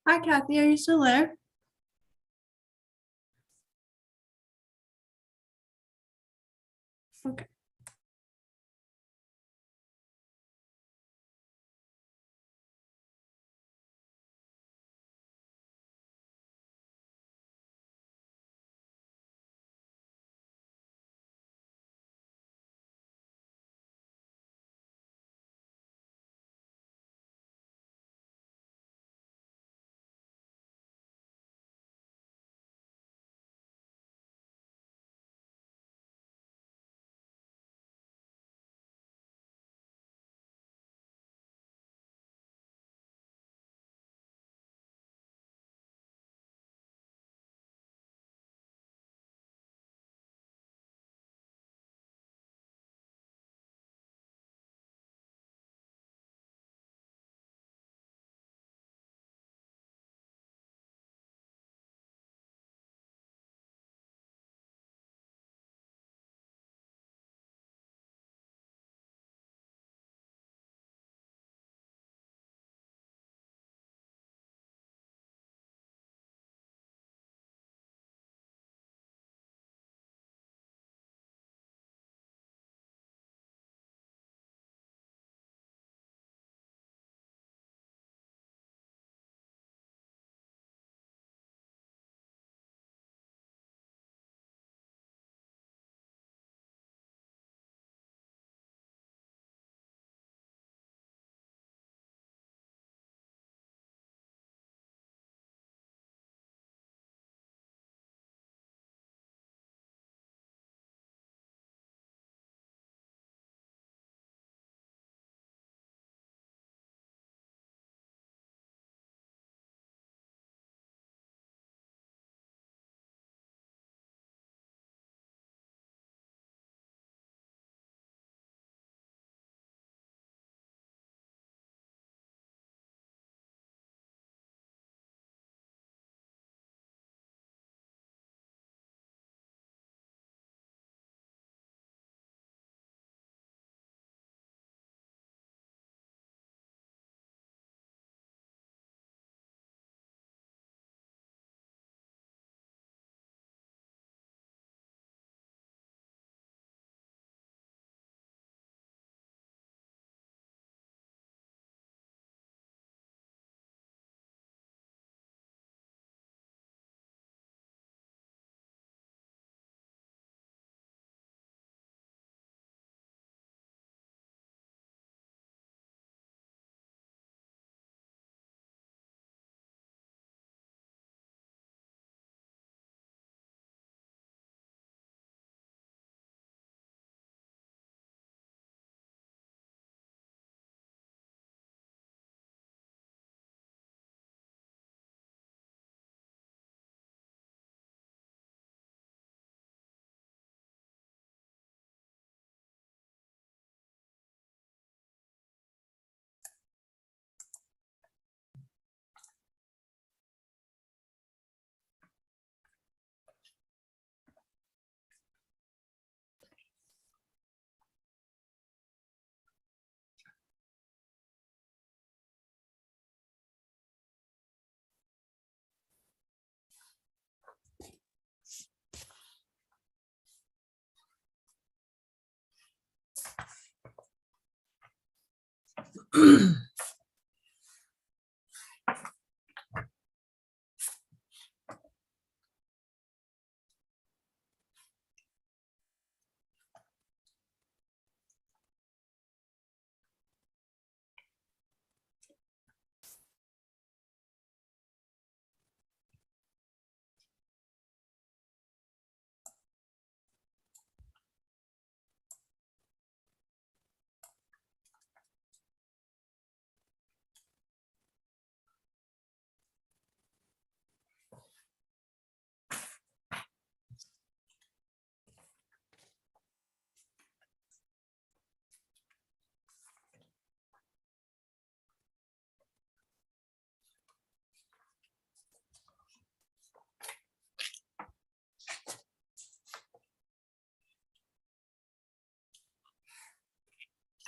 Hi, Kathy. Are you still there? Okay.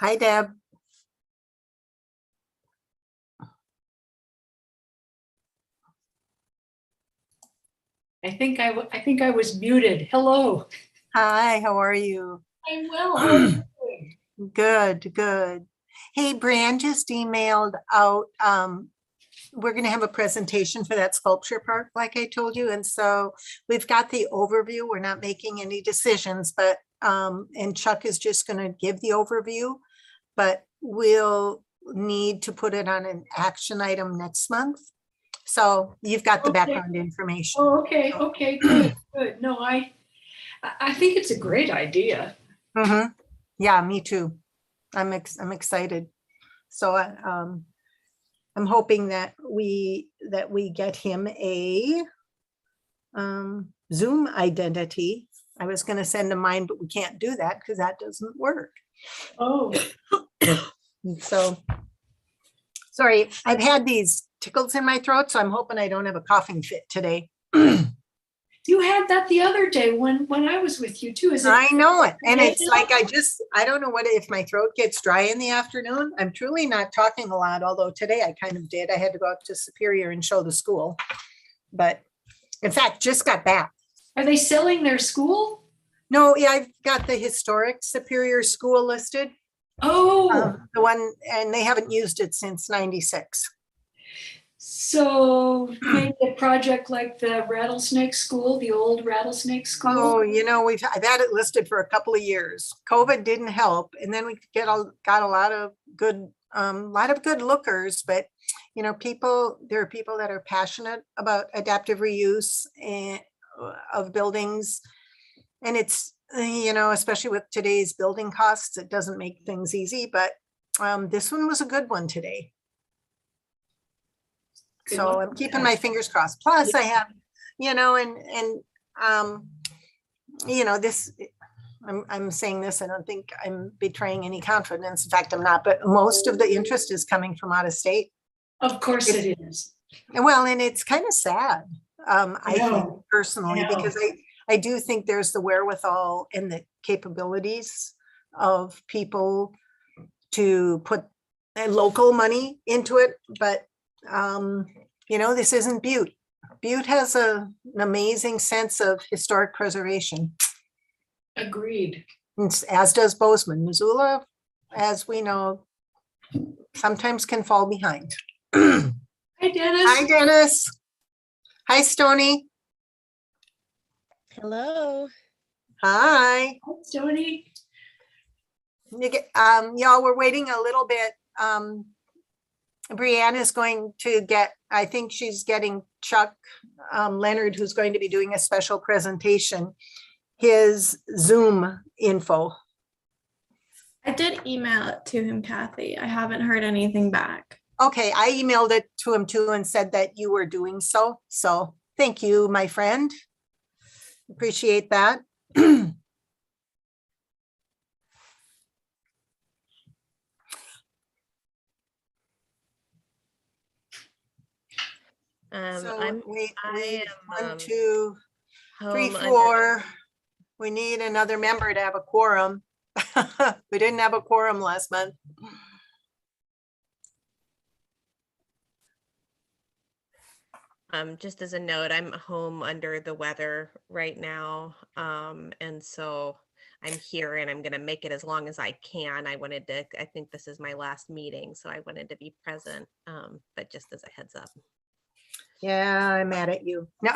Hi, Deb. I think I was muted. Hello. Hi, how are you? I'm well. How are you doing? Good, good. Hey, Brian just emailed out, we're gonna have a presentation for that sculpture park, like I told you, and so we've got the overview. We're not making any decisions, but, and Chuck is just gonna give the overview, but we'll need to put it on an action item next month. So you've got the Okay. background information. Oh, okay. Okay. Good. Good. No, I think it's a great idea. Mm-hmm. Yeah, me too. I'm excited. So I'm hoping that we get him a Zoom identity. I was going to send him mine, but we can't do that because that doesn't work. Oh, So sorry, I've had these tickles in my throat, so I'm hoping I don't have a coughing fit today. you had that the other day when I was with you too. Is it? I know it. And okay it's now? like I don't know what if my throat gets dry in the afternoon. I'm truly not talking a lot, although today I kind of did. I had to go up to Superior and show the school. But in fact, just got back. Are they selling their school? No, yeah, I've got the historic Superior School listed. Oh, The one, and they haven't used it since '96. so maybe a project like the Rattlesnake School, the old Rattlesnake School. Oh, I've had it listed for a couple of years. COVID didn't help, and then we got a lot of good lookers, but there are people that are passionate about adaptive reuse of buildings, and it's especially with today's building costs, it doesn't make things easy, but this one was a good one today. Good So luck I'm with keeping that. my fingers crossed. Plus I have, and um, this, I'm saying this, I don't think I'm betraying any confidence. In fact, I'm not, but most of the interest is coming from out of state. Of course It's, it is. well, and it's kind of sad, I think know. personally, I know. because I do think there's the wherewithal and the capabilities of people to put local money into it, but this isn't Butte. Butte has an amazing sense of historic preservation, Agreed. as does Bozeman. Missoula, as we know, sometimes can fall behind. Hi, Dennis. Hi, Dennis. Hi, Stony. Hello. Hi. Hi, Tony. Y'all, we're waiting a little bit. Brianne is going to get, I think she's getting Chuck Leonard, who's going to be doing a special presentation, his Zoom info. I did email it to him, Kathy. I haven't heard anything back. Okay, I emailed it to him too and said that you were doing so. So thank you, my friend. Appreciate that. So I'm we I am, 1, 2, 3, home 4. We need another member to have a quorum. We didn't have a quorum last month. Just as a note, I'm home under the weather right now. And so I'm here and I'm going to make it as long as I can. I think this is my last meeting, so I wanted to be present, but just as a heads up. Yeah, I'm mad at you. No.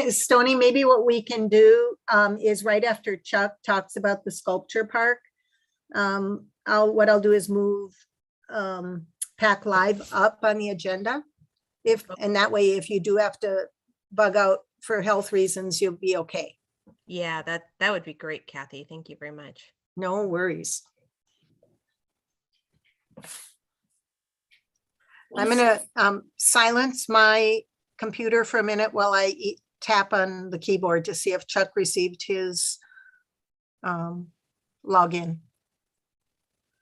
Stony, maybe what we can do is right after Chuck talks about the sculpture park, what I'll do is move Pack Live up on the agenda. And that way, if you do have to bug out for health reasons, you'll be okay. Yeah, that would be great, Kathy. Thank you very much. No worries. I'm going to silence my computer for a minute while I tap on the keyboard to see if Chuck received his login.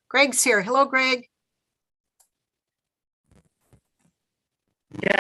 Greg's here. Hello, Greg. Yeah.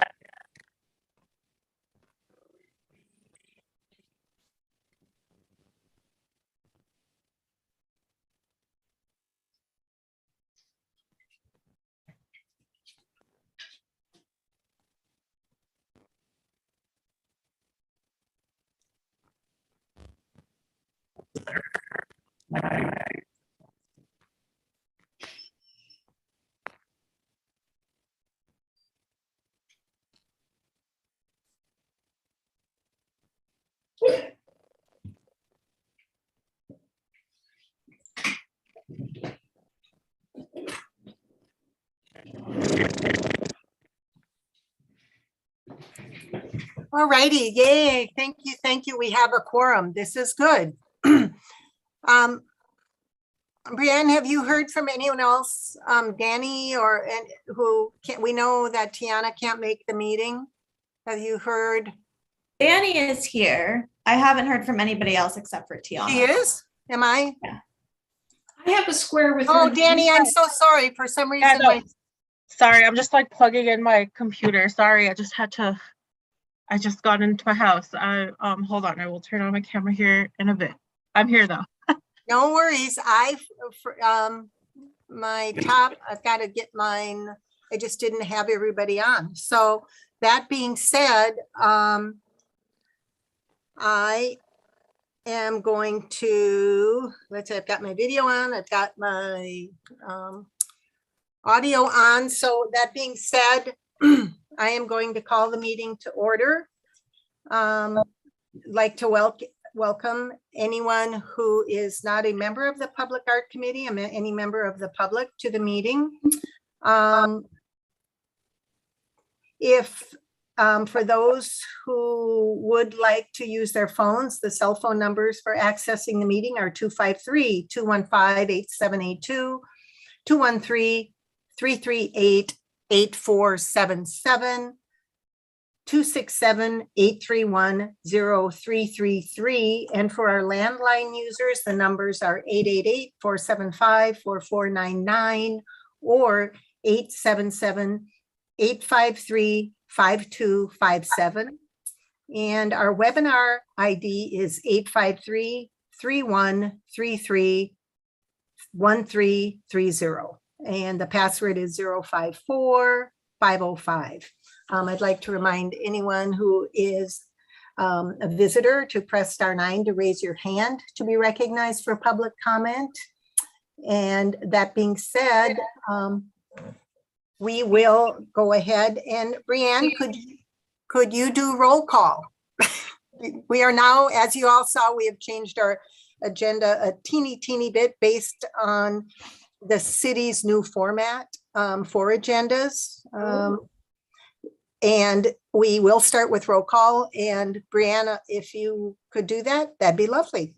All righty, yay, thank you, thank you. We have a quorum. This is good. Brianne, have you heard from anyone else? Danny who can't, we know that Tiana can't make the meeting. Have you heard? Danny is here. I haven't heard from anybody else except for Tiana. She is? Am I? I have a square with her. Oh, Danny, I'm so sorry. For some reason, no. Sorry, I'm just like plugging in my computer. Sorry, I just got into my house. Hold on, I will turn on my camera here in a bit. I'm here though. No worries. I've got to get mine. I just didn't have everybody on. So that being said, I am going to, let's say I've got my video on, I've got my audio on. So that being said, I am going to call the meeting to order. Like to welcome anyone who is not a member of the Public Art Committee, any member of the public to the meeting. For those who would like to use their phones, the cell phone numbers for accessing the meeting are 253-215-8782, 213-338-8477, 267-831-0333. And for our landline users, the numbers are 888-475-4499 or 877-853-5257. And our webinar ID is 853-3133-1330. And the password is 054505. I'd like to remind anyone who is a visitor to press *9 to raise your hand to be recognized for public comment. And that being said, we will go ahead and Brianne, could you do roll call? We are now, as you all saw, we have changed our agenda a teeny bit based on the city's new format for agendas. And we will start with roll call. And Brianna, if you could do that, that'd be lovely.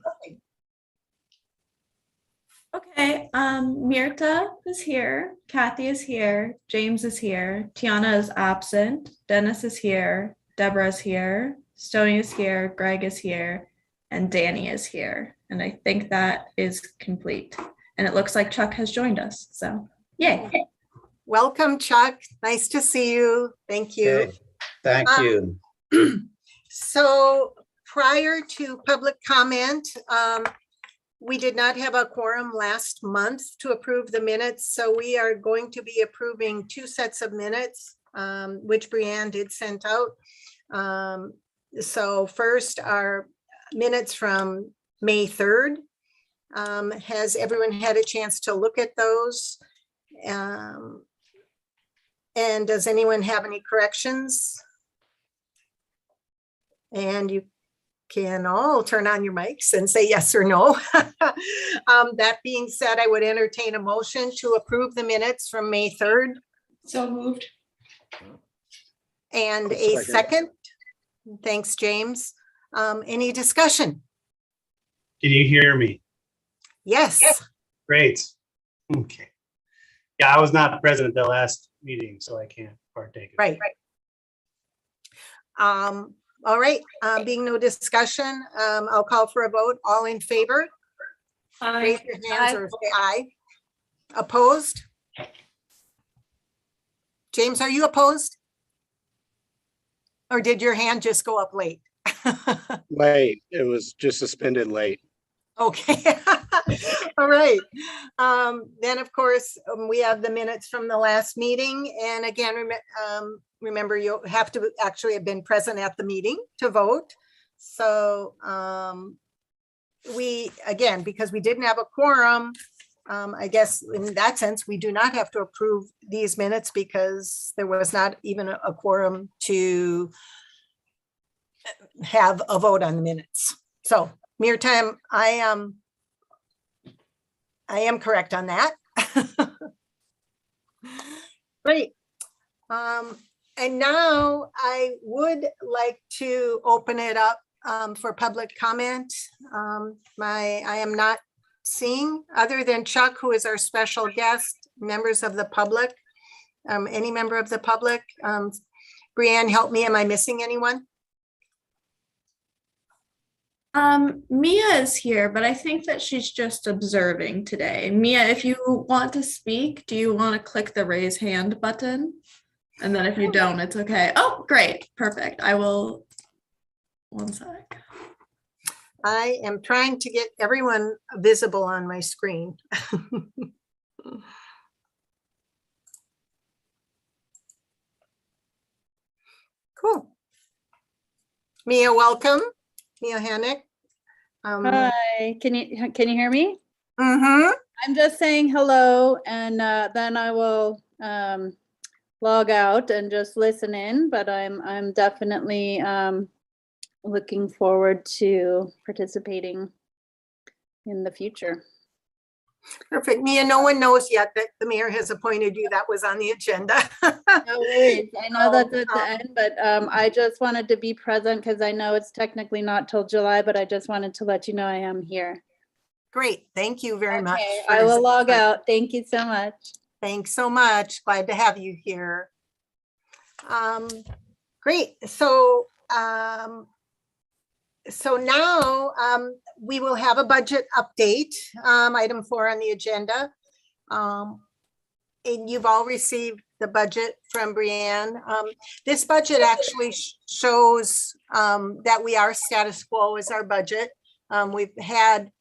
Okay, Mirta is here, Kathy is here, James is here, Tiana is absent, Dennis is here, Deborah is here, Stony is here, Greg is here, and Danny is here. And I think that is complete. And it looks like Chuck has joined us, so yay. Welcome, Chuck. Nice to see you. Thank you. Okay. Thank you. So prior to public comment, we did not have a quorum last month to approve the minutes. So we are going to be approving 2 sets of minutes, which Brianne did send out. So first, our minutes from May 3rd. Has everyone had a chance to look at those? And does anyone have any corrections? And you can all turn on your mics and say yes or no. That being said, I would entertain a motion to approve the minutes from May 3rd. So moved. And a second. Thanks, James. Any discussion? Can you hear me? Yes. Great. Okay. Yeah, I was not present at the last meeting, so I can't partake. Right. All right. Being no discussion, I'll call for a vote. All in favor? Raise your hands or say aye. Opposed? James, are you opposed? Or did your hand just go up late? Late. It was just suspended late. Okay. All right. Then, of course, we have the minutes from the last meeting. And again, remember, you have to actually have been present at the meeting to vote. So we, again, because we didn't have a quorum, I guess in that sense, we do not have to approve these minutes because there was not even a quorum to have a vote on the minutes. So Mirta, I am correct on that. Great. And now I would like to open it up for public comment. I am not seeing, other than Chuck, who is our special guest, members of the public. Any member of the public? Brianne, help me. Am I missing anyone? Mia is here, but I think that she's just observing today. Mia, if you want to speak, do you want to click the raise hand button? And then if you don't, it's okay. Oh, great. Perfect. I will. One sec. I am trying to get everyone visible on my screen. Cool. Mia, welcome. Mia Hannick. Hi, can you hear me? Mm-hmm. I'm just saying hello, and then I will log out and just listen in, but I'm definitely looking forward to participating in the future. Perfect. Mia, no one knows yet that the mayor has appointed you. That was on the agenda. No worries. I know that's at the end, but I just wanted to be present because I know it's technically not till July, but I just wanted to let you know I am here. Great. Thank you very much. Okay, I will log out. Thank you so much. Thanks so much. Glad to have you here. Great. So now we will have a budget update, item 4 on the agenda. And you've all received the budget from Brianne. This budget actually shows that we are status quo as our budget. We've had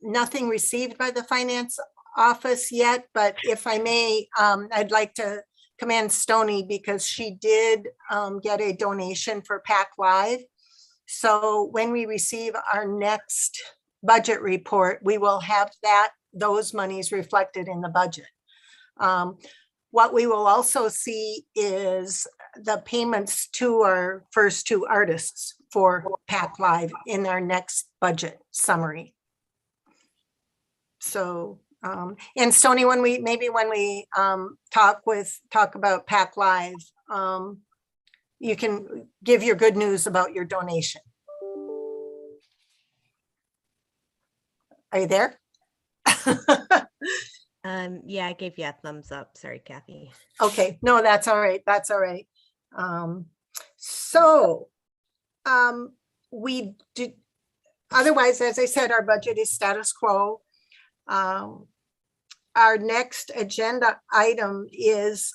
nothing received by the finance office yet, but if I may, I'd like to commend Stony because she did get a donation for PAC Live. So when we receive our next budget report, we will have those monies reflected in the budget. What we will also see is the payments to our first 2 artists for PAC Live in our next budget summary. So, and Stony, when we talk about PAC Live, you can give your good news about your donation. Are you there? Yeah, I gave you a thumbs up. Sorry, Kathy. Okay, no, that's all right. That's all right. We did, otherwise, as I said, our budget is status quo. Our next agenda item is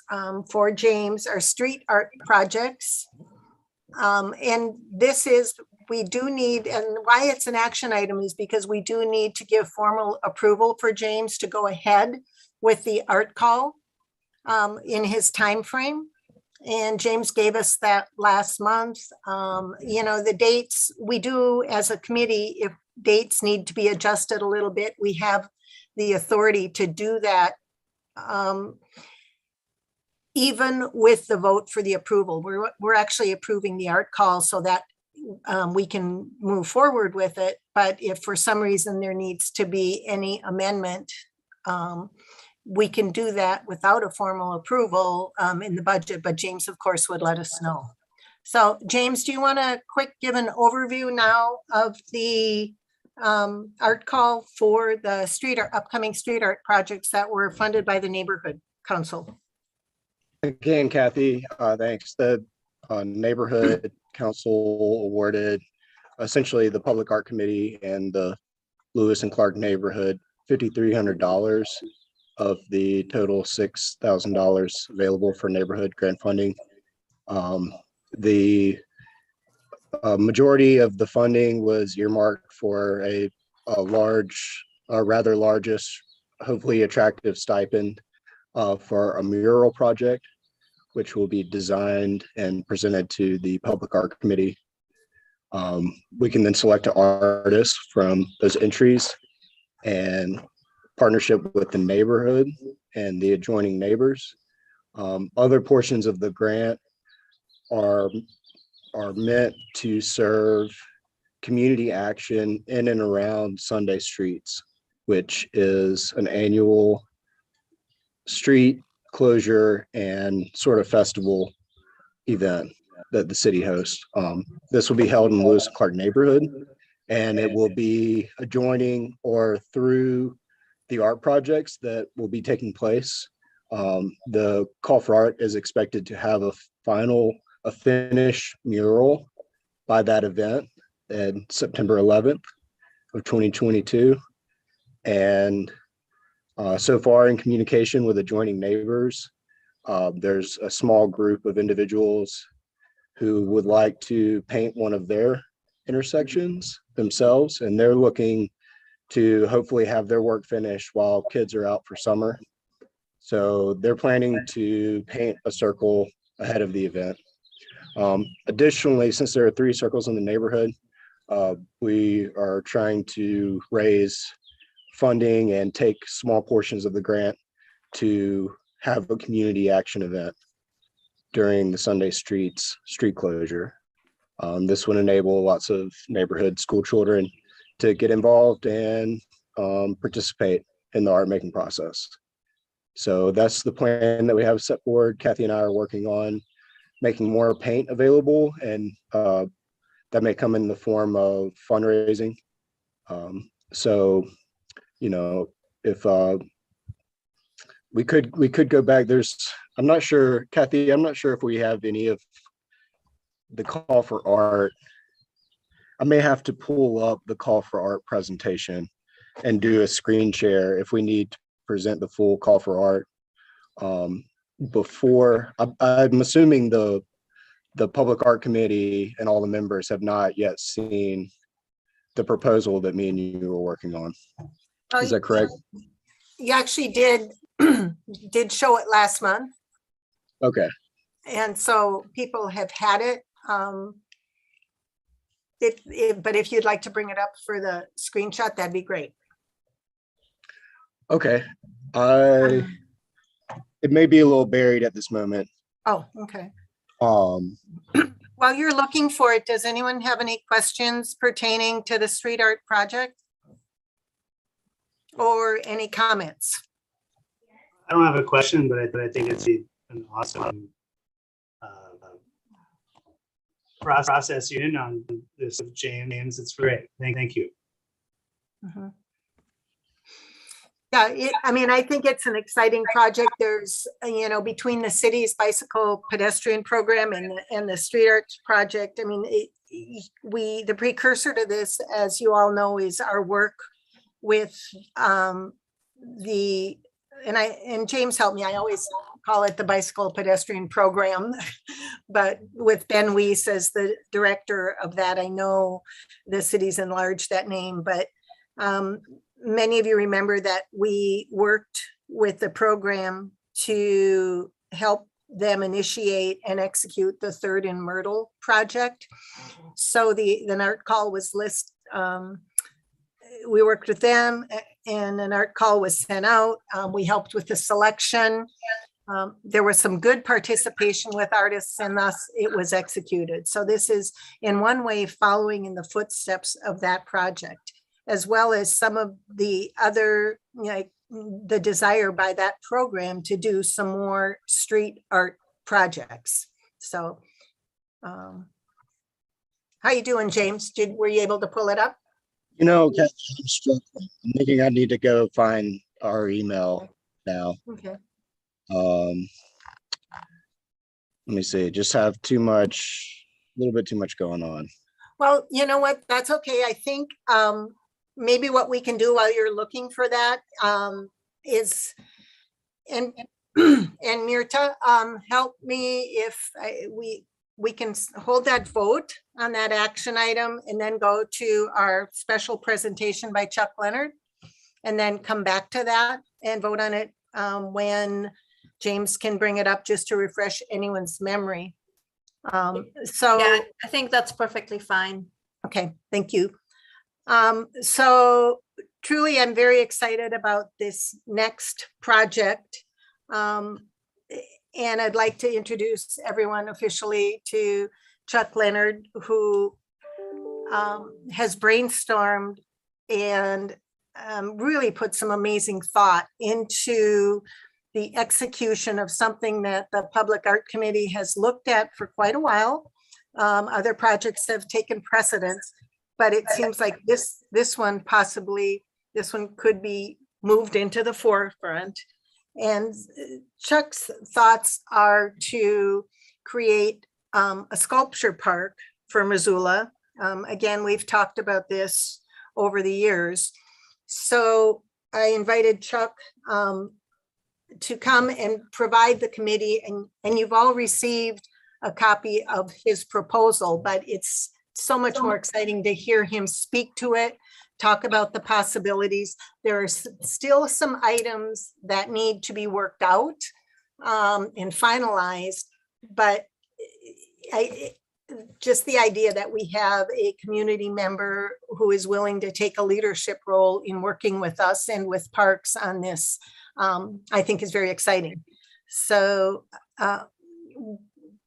for James, our street art projects. And this is, we do need, and why it's an action item is because we do need to give formal approval for James to go ahead with the art call in his time frame. And James gave us that last month. You know, the dates we do as a committee, if dates need to be adjusted a little bit, we have the authority to do that. Even with the vote for the approval, we're actually approving the art call so that we can move forward with it. But if for some reason there needs to be any amendment, we can do that without a formal approval in the budget, but James, of course, would let us know. So James, do you want to give an overview now of the art call for the upcoming street art projects that were funded by the Neighborhood Council? Again, Kathy, thanks. The Neighborhood Council awarded essentially the Public Art Committee and the Lewis and Clark neighborhood $5,300 of the total $6,000 available for neighborhood grant funding. The majority of the funding was earmarked for a rather largest, hopefully attractive stipend for a mural project, which will be designed and presented to the Public Art Committee. We can then select an artist from those entries and partnership with the neighborhood and the adjoining neighbors. Other portions of the grant are meant to serve community action in and around Sunday Streets, which is an annual street closure and sort of festival event that the city hosts. This will be held in Lewis and Clark neighborhood, and it will be adjoining or through the art projects that will be taking place. The Call for Art is expected to have a finished mural by that event in September 11th of 2022. And so far in communication with adjoining neighbors, there's a small group of individuals who would like to paint one of their intersections themselves, and they're looking to hopefully have their work finished while kids are out for summer. So they're planning to paint a circle ahead of the event. Additionally, since there are 3 circles in the neighborhood, we are trying to raise funding and take small portions of the grant to have a community action event during the Sunday street closure. This would enable lots of neighborhood school children to get involved and participate in the art making process. So that's the plan that we have set forward. Kathy and I are working on making more paint available, and that may come in the form of fundraising. So, you know, if we could go back, I'm not sure, Kathy, I'm not sure if we have any of the Call for Art. I may have to pull up the Call for Art presentation and do a screen share if we need to present the full Call for Art. Before, I'm assuming the Public Art Committee and all the members have not yet seen the proposal that me and you were working on. Is that correct? You actually did show it last month. Okay. And so people have had it. But if you'd like to bring it up for the screenshot, that'd be great. Okay. It may be a little buried at this moment. Oh, okay. Um, While you're looking for it, does anyone have any questions pertaining to the street art project? Or any comments? I don't have a question, but I think it's an awesome process you're in on this, James. It's great. Thank you. Mhm. Yeah, I mean, I think it's an exciting project. There's, you know, between the city's bicycle pedestrian program and the street art project, I mean, the precursor to this, as you all know, is our work with and James helped me, I always call it the bicycle pedestrian program, but with Ben Weiss as the director of that, I know the city's enlarged that name, but many of you remember that we worked with the program to help them initiate and execute the Third and Myrtle project. So the art call was listed. We worked with them and an art call was sent out. We helped with the selection. There was some good participation with artists and thus it was executed. So this is in one way following in the footsteps of that project, as well as some of the other, like the desire by that program to do some more street art projects. So how you doing, James? Were you able to pull it up? you know, Kathy, I'm struggling. I'm thinking I need to go find our email now. Okay. Let me see, just have a little bit too much going on. Well, you know what? That's okay. I think maybe what we can do while you're looking for that is, and Mirta, help me if we can hold that vote on that action item and then go to our special presentation by Chuck Leonard and then come back to that and vote on it when James can bring it up, just to refresh anyone's memory. So Yeah, I think that's perfectly fine. Okay, thank you. So truly, I'm very excited about this next project. And I'd like to introduce everyone officially to Chuck Leonard, who has brainstormed and really put some amazing thought into the execution of something that the Public Art Committee has looked at for quite a while. Other projects have taken precedence, but it seems like this one could be moved into the forefront. And Chuck's thoughts are to create a sculpture park for Missoula. Again, we've talked about this over the years. So I invited Chuck to come and provide the committee, and you've all received a copy of his proposal, but it's so much more exciting to hear him speak to it, talk about the possibilities. There are still some items that need to be worked out and finalized, but just the idea that we have a community member who is willing to take a leadership role in working with us and with Parks on this, I think is very exciting. So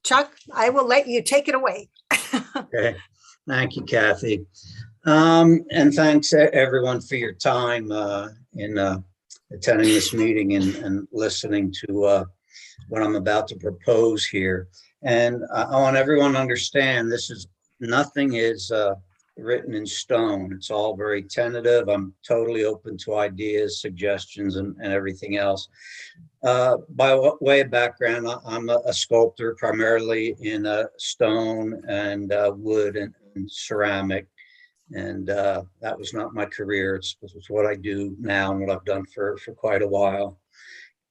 Chuck, I will let you take it away. Okay, thank you, Kathy. And thanks everyone for your time in attending this meeting and listening to what I'm about to propose here. And I want everyone to understand nothing is written in stone. It's all very tentative. I'm totally open to ideas, suggestions, and everything else. By way of background, I'm a sculptor, primarily in stone and wood and ceramic. And that was not my career. It's what I do now and what I've done for quite a while.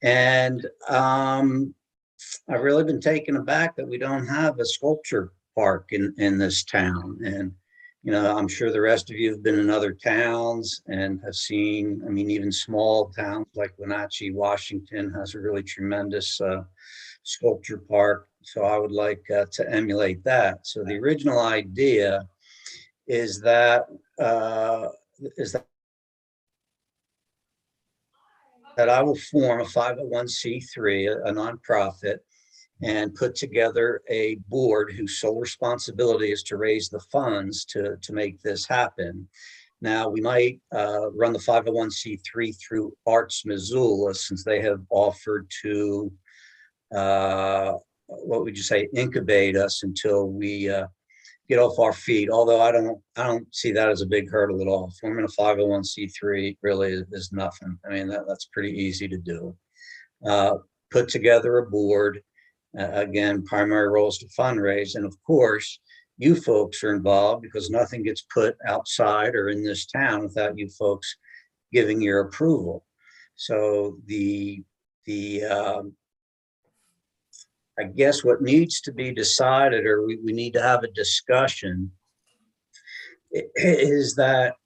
And I've really been taken aback that we don't have a sculpture park in this town. And, you know, I'm sure the rest of you have been in other towns and have seen, I mean, even small towns like Wenatchee, Washington has a really tremendous sculpture park. So I would like to emulate that. So the original idea is that I will form a 501c3, a nonprofit, and put together a board whose sole responsibility is to raise the funds to make this happen. Now, we might run the 501c3 through Arts Missoula, since they have offered to, what would you say, incubate us until we get off our feet. Although I don't see that as a big hurdle at all. Forming a 501c3 really is nothing. I mean, that's pretty easy to do. Put together a board. Again, primary role is to fundraise. And of course, you folks are involved, because nothing gets put outside or in this town without you folks giving your approval. So I guess what needs to be decided, or we need to have a discussion, is that,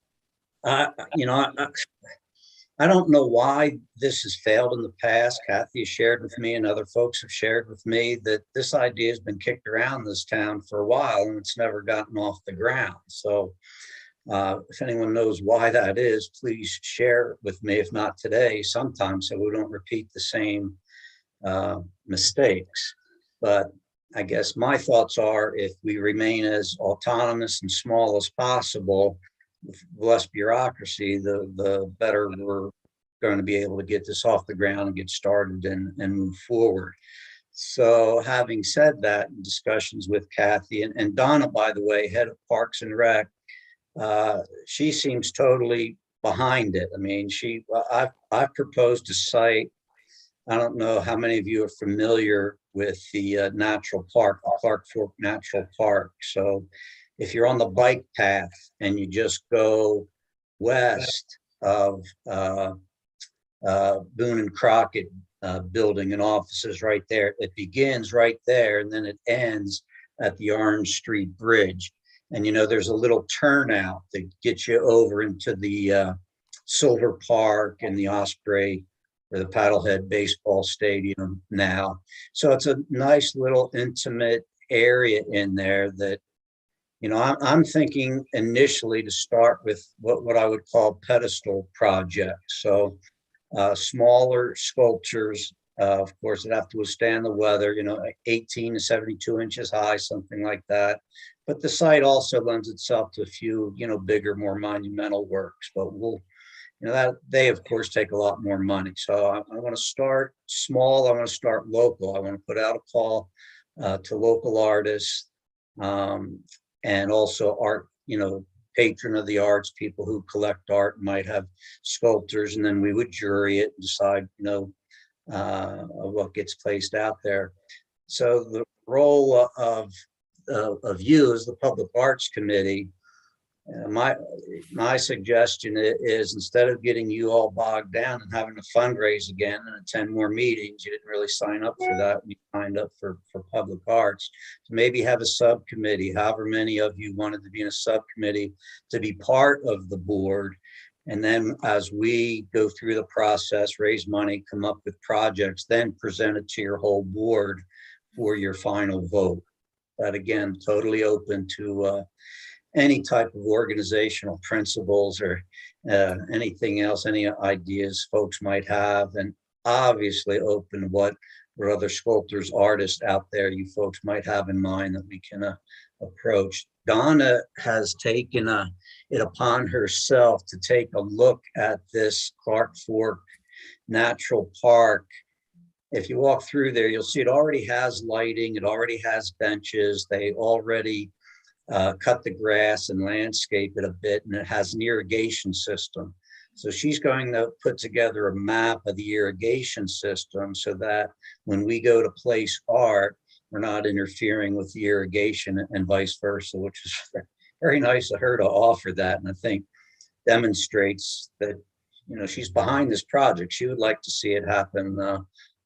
I don't know why this has failed in the past. Kathy has shared with me, and other folks have shared with me, that this idea has been kicked around this town for a while and it's never gotten off the ground. So if anyone knows why that is, please share with me, if not today, sometime, so we don't repeat the same mistakes. But I guess my thoughts are, if we remain as autonomous and small as possible, with less bureaucracy, the better we're going to be able to get this off the ground and get started and move forward. So having said that, in discussions with Kathy and Donna, by the way, head of Parks and Rec, she seems totally behind it. I mean, I've proposed a site. I don't know how many of you are familiar with the natural park, Clark Fork Natural Park. So if you're on the bike path and you just go west of Boone and Crockett building and offices right there, it begins right there and then it ends at the Orange Street Bridge. And, you know, there's a little turnout that gets you over into the Silver Park and the Osprey, or the Paddlehead Baseball Stadium now. So it's a nice little intimate area in there that, I'm thinking initially to start with what I would call pedestal projects. So smaller sculptures, of course, that have to withstand the weather, 18 to 72 inches high, something like that. But the site also lends itself to a few, bigger, more monumental works. But that they, of course, take a lot more money. So I want to start small. I want to start local. I want to put out a call to local artists and also art, patron of the arts, people who collect art might have sculptors, and then we would jury it and decide, what gets placed out there. So the role of you as the Public Arts Committee, my suggestion is instead of getting you all bogged down and having to fundraise again and attend more meetings, you didn't really sign up for that. You signed up for public arts. So maybe have a subcommittee, however many of you wanted to be in a subcommittee to be part of the board. And then as we go through the process, raise money, come up with projects, then present it to your whole board for your final vote. That again, totally open to any type of organizational principles or anything else, any ideas folks might have, and obviously open to what other sculptors, artists out there you folks might have in mind that we can approach. Donna has taken it upon herself to take a look at this Clark Fork Natural Park. If you walk through there, you'll see it already has lighting, it already has benches, they already cut the grass and landscape it a bit, and it has an irrigation system. So she's going to put together a map of the irrigation system so that when we go to place art, we're not interfering with the irrigation and vice versa, which is very nice of her to offer that. And I think demonstrates that, she's behind this project. She would like to see it happen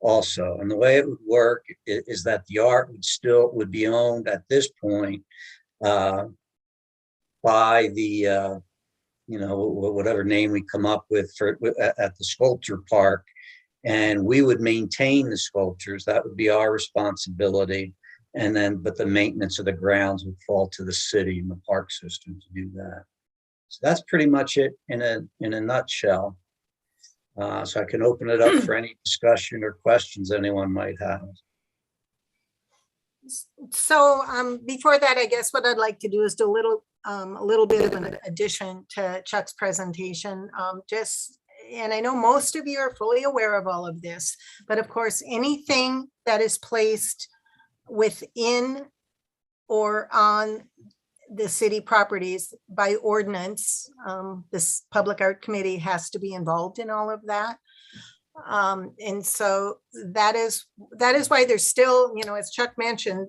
also. And the way it would work is that the art would be owned at this point by the whatever name we come up with for at the sculpture park, and we would maintain the sculptures. That would be our responsibility, but the maintenance of the grounds would fall to the city and the park system to do that. So that's pretty much it in a nutshell. So I can open it up for any discussion or questions anyone might have. So before that, I guess what I'd like to do is do a little bit of an addition to Chuck's presentation. And I know most of you are fully aware of all of this, but of course, anything that is placed within or on the city properties by ordinance, this Public Art Committee has to be involved in all of that. And so that is why there's still, as Chuck mentioned,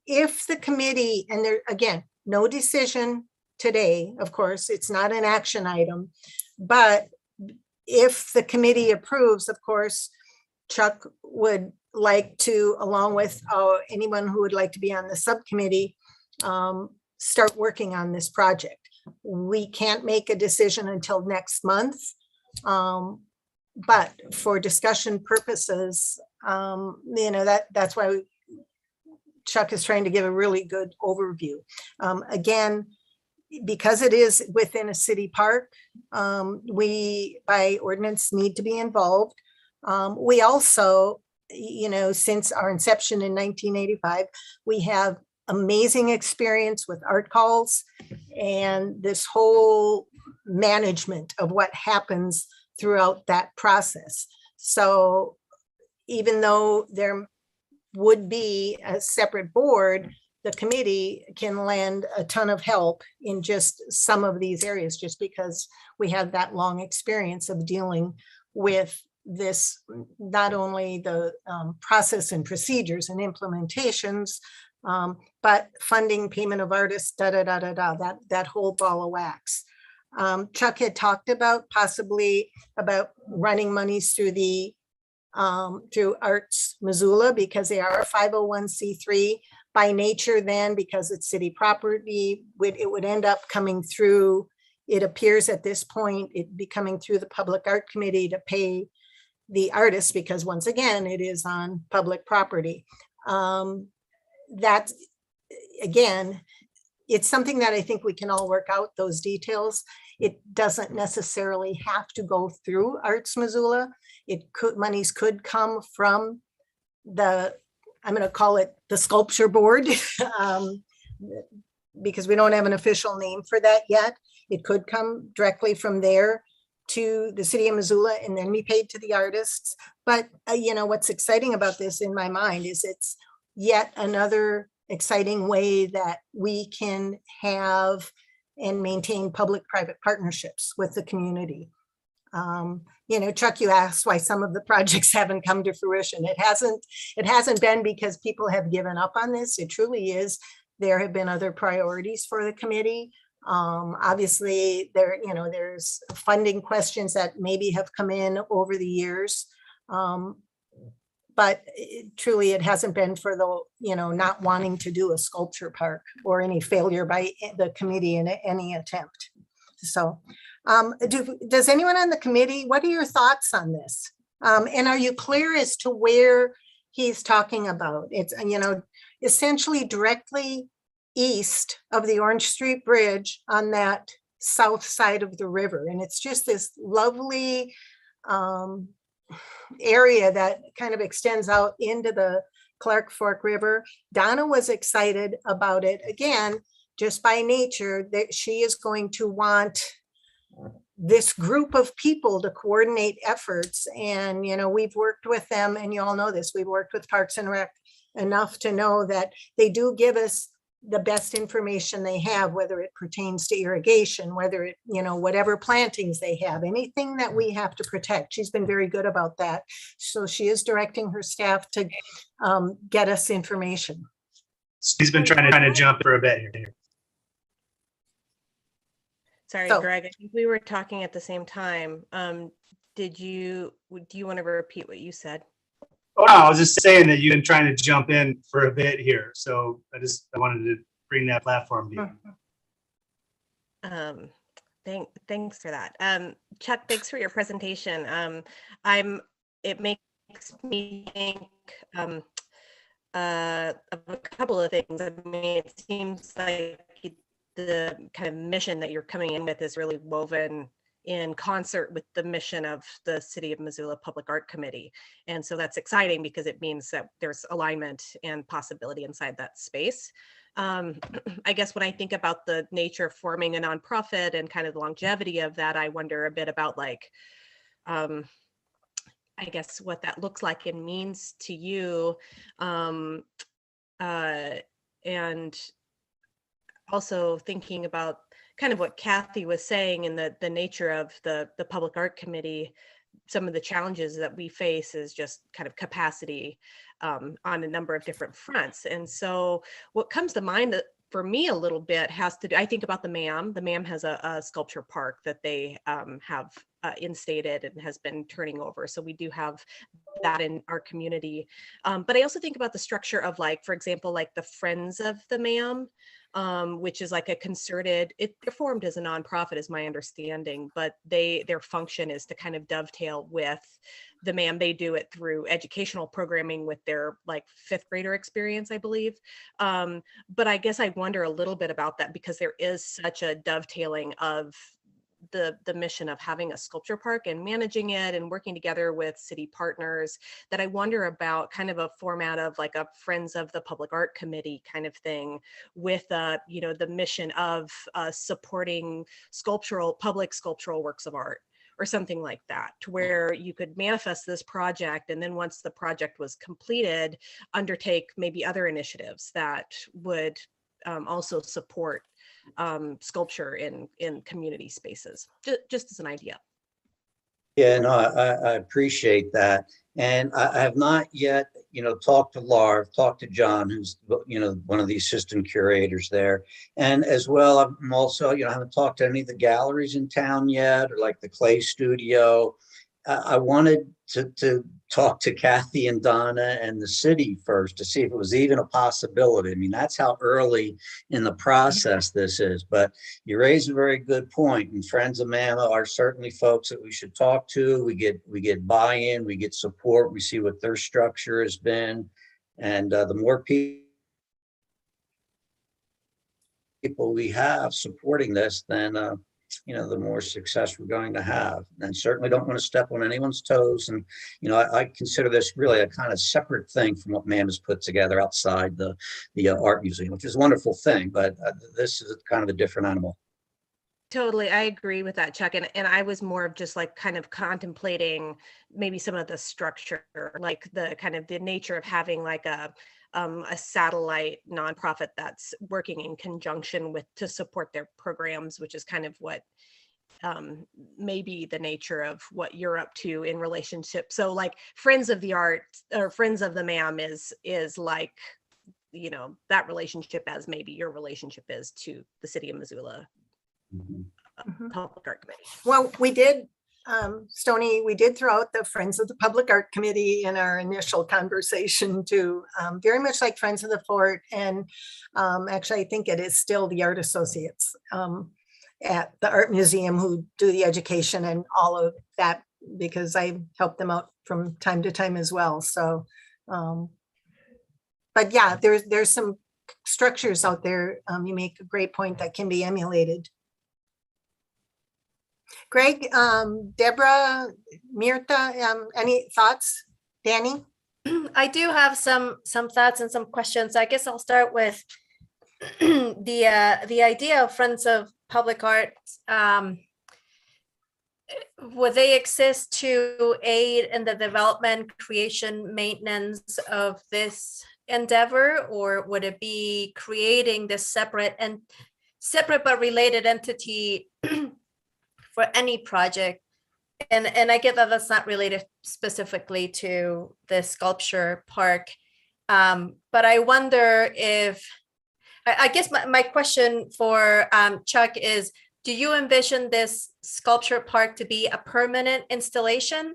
if the committee, and there again, no decision today, of course, it's not an action item, but if the committee approves, of course, Chuck would like to, along with anyone who would like to be on the subcommittee, start working on this project. We can't make a decision until next month. But for discussion purposes, that's why Chuck is trying to give a really good overview. Again, because it is within a city park, we by ordinance need to be involved. We also, since our inception in 1985, we have amazing experience with art calls and this whole management of what happens throughout that process. So even though there would be a separate board, the committee can lend a ton of help in just some of these areas, just because we have that long experience of dealing with this, not only the process and procedures and implementations, but funding, payment of artists, that whole ball of wax. Chuck had talked about possibly about running monies through the through Arts Missoula, because they are a 501c3 by nature. Then, because it's city property, it would end up coming through, it appears at this point, it'd be coming through the Public Art Committee to pay the artists, because once again, it is on public property. That again, it's something that I think we can all work out those details. It doesn't necessarily have to go through Arts Missoula. Monies could come from the, I'm going to call it the sculpture board, because we don't have an official name for that yet. It could come directly from there to the city of Missoula and then be paid to the artists. But you know, what's exciting about this in my mind is it's yet another exciting way that we can have and maintain public-private partnerships with the community. You know, Chuck, you asked why some of the projects haven't come to fruition. It hasn't been because people have given up on this. It truly is. There have been other priorities for the committee. Obviously, there's funding questions that maybe have come in over the years. But truly, it hasn't been for the, not wanting to do a sculpture park or any failure by the committee in any attempt. So does anyone on the committee, what are your thoughts on this? And are you clear as to where he's talking about? It's, essentially directly east of the Orange Street Bridge on that south side of the river. And it's just this lovely area that kind of extends out into the Clark Fork River. Donna was excited about it. Again, just by nature, that she is going to want this group of people to coordinate efforts. And, we've worked with them, and you all know this, we've worked with Parks and Rec enough to know that they do give us the best information they have, whether it pertains to irrigation, whether it, whatever plantings they have, anything that we have to protect. She's been very good about that. So she is directing her staff to get us information. He's been trying to jump for a bit here. Sorry, So- Greg, I think we were talking at the same time. Do you want to repeat what you said? Oh, no, I was just saying that you've been trying to jump in for a bit here. So I wanted to bring that platform to you. Thanks for that. Chuck, thanks for your presentation. It makes me think of a couple of things. I mean, it seems like the kind of mission that you're coming in with is really woven in concert with the mission of the City of Missoula Public Art Committee. And so that's exciting because it means that there's alignment and possibility inside that space. I guess when I think about the nature of forming a nonprofit and kind of the longevity of that, I wonder a bit about I guess what that looks like and means to you. And also thinking about kind of what Kathy was saying in the nature of the Public Art Committee. Some of the challenges that we face is just kind of capacity on a number of different fronts. And so what comes to mind that for me a little bit has to do, I think about the MAM. The MAM has a sculpture park that they have instated and has been turning over. So we do have that in our community. But I also think about the structure of, for example, the Friends of the MAM, which is like a concerted, they're formed as a nonprofit is my understanding, but their function is to kind of dovetail with the MAM. They do it through educational programming with their fifth grader experience, I believe. But I guess I wonder a little bit about that because there is such a dovetailing of the mission of having a sculpture park and managing it and working together with city partners, that I wonder about kind of a format of a Friends of the Public Art Committee kind of thing with the mission of supporting public sculptural works of art or something like that, to where you could manifest this project and then once the project was completed, undertake maybe other initiatives that would also support sculpture in community spaces, just as an idea. Yeah, no, I appreciate that. And I have not yet, talked to Laura, I've talked to John, who's, one of the assistant curators there. And as well, I'm also, I haven't talked to any of the galleries in town yet, or the Clay Studio. I wanted to talk to Kathy and Donna and the city first to see if it was even a possibility. I mean, that's how early in the process this is, but you raise a very good point. And Friends of MAM are certainly folks that we should talk to. We get buy-in, we get support, we see what their structure has been. And the more people people we have supporting this, then, the more success we're going to have. And certainly don't want to step on anyone's toes. And, I consider this really a kind of separate thing from what MAM has put together outside the art museum, which is a wonderful thing, but this is kind of a different animal. Totally. I agree with that, Chuck. And I was more of just like kind of contemplating maybe some of the structure, like the kind of the nature of having like a satellite nonprofit that's working in conjunction with to support their programs, which is kind of what maybe the nature of what you're up to in relationship. So like Friends of the Art or Friends of the MAM is like, that relationship as maybe your relationship is to the city of Missoula. Public Art Committee. Well, we did, Stony, we did throw out the Friends of the Public Art Committee in our initial conversation too, very much like Friends of the Fort. And actually, I think it is still the Art Associates at the Art Museum who do the education and all of that, because I help them out from time to time as well. So, but yeah, there's some structures out there. You make a great point that can be emulated. Greg, Deborah, Mirta, any thoughts? Danny? I do have some thoughts and some questions. I guess I'll start with the idea of Friends of Public Art. Would they exist to aid in the development, creation, maintenance of this endeavor, or would it be creating this separate but related entity for any project? And I get that that's not related specifically to the sculpture park, but I wonder if, I guess my question for Chuck is, do you envision this sculpture park to be a permanent installation,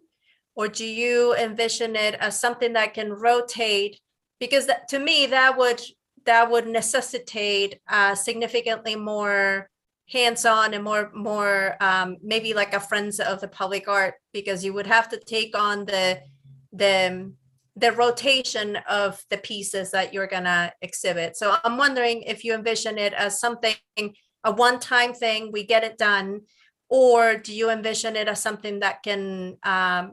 or do you envision it as something that can rotate? Because to me, that would necessitate significantly more hands-on and more maybe like a Friends of the Public Art, because you would have to take on the rotation of the pieces that you're gonna exhibit. So I'm wondering if you envision it as something, a one-time thing, we get it done, or do you envision it as something that can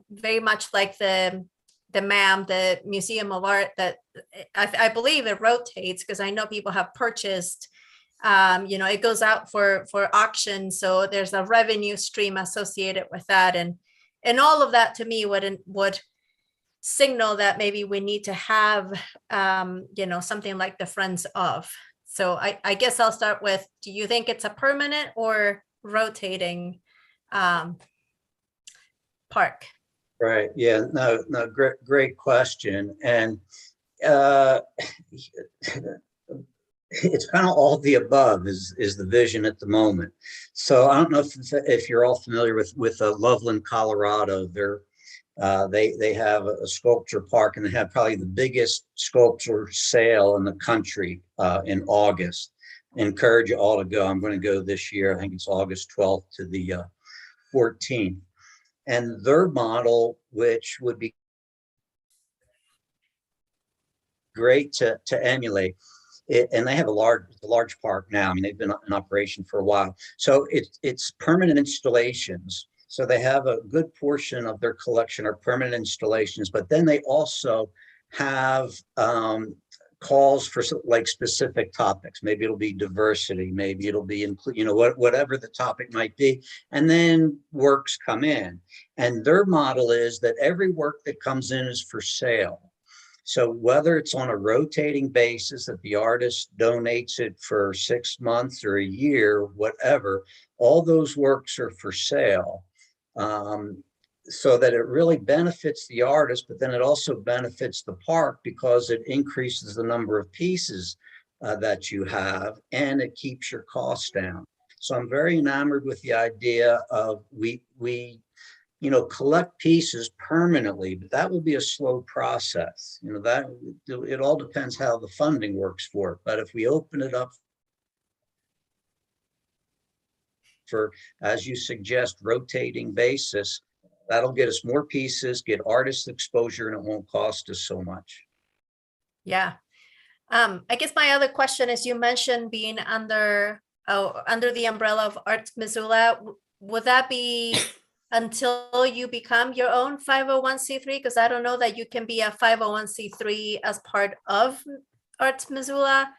very much like the MAM, the Museum of Art, that I believe it rotates, because I know people have purchased, it goes out for auction, so there's a revenue stream associated with that, and all of that to me would signal that maybe we need to have something like the Friends of. So I guess I'll start with, do you think it's a permanent or rotating park? Right. Yeah. No. Great question. And it's kind of all of the above is the vision at the moment. So I don't know if you're all familiar with Loveland, Colorado. They have a sculpture park, and they have probably the biggest sculpture sale in the country in August. I encourage you all to go. I'm going to go this year. I think it's August 12th to the 14th. And their model, which would be great to emulate, and they have a large park now. I mean, they've been in operation for a while. So it's permanent installations. So they have a good portion of their collection are permanent installations, but then they also have calls for like specific topics. Maybe it'll be diversity, maybe it'll be whatever the topic might be, and then works come in. And their model is that every work that comes in is for sale. So whether it's on a rotating basis that the artist donates it for 6 months or a year, whatever, all those works are for sale. So that it really benefits the artist, but then it also benefits the park because it increases the number of pieces that you have, and it keeps your costs down. So I'm very enamored with the idea of we collect pieces permanently, but that will be a slow process. That it all depends how the funding works for it. But if we open it up for, as you suggest, rotating basis, that'll get us more pieces, get artists exposure, and it won't cost us so much. Yeah. I guess my other question is, you mentioned being under the umbrella of Arts Missoula. Would that be until you become your own 501c3? Because I don't know that you can be a 501c3 as part of Arts Missoula.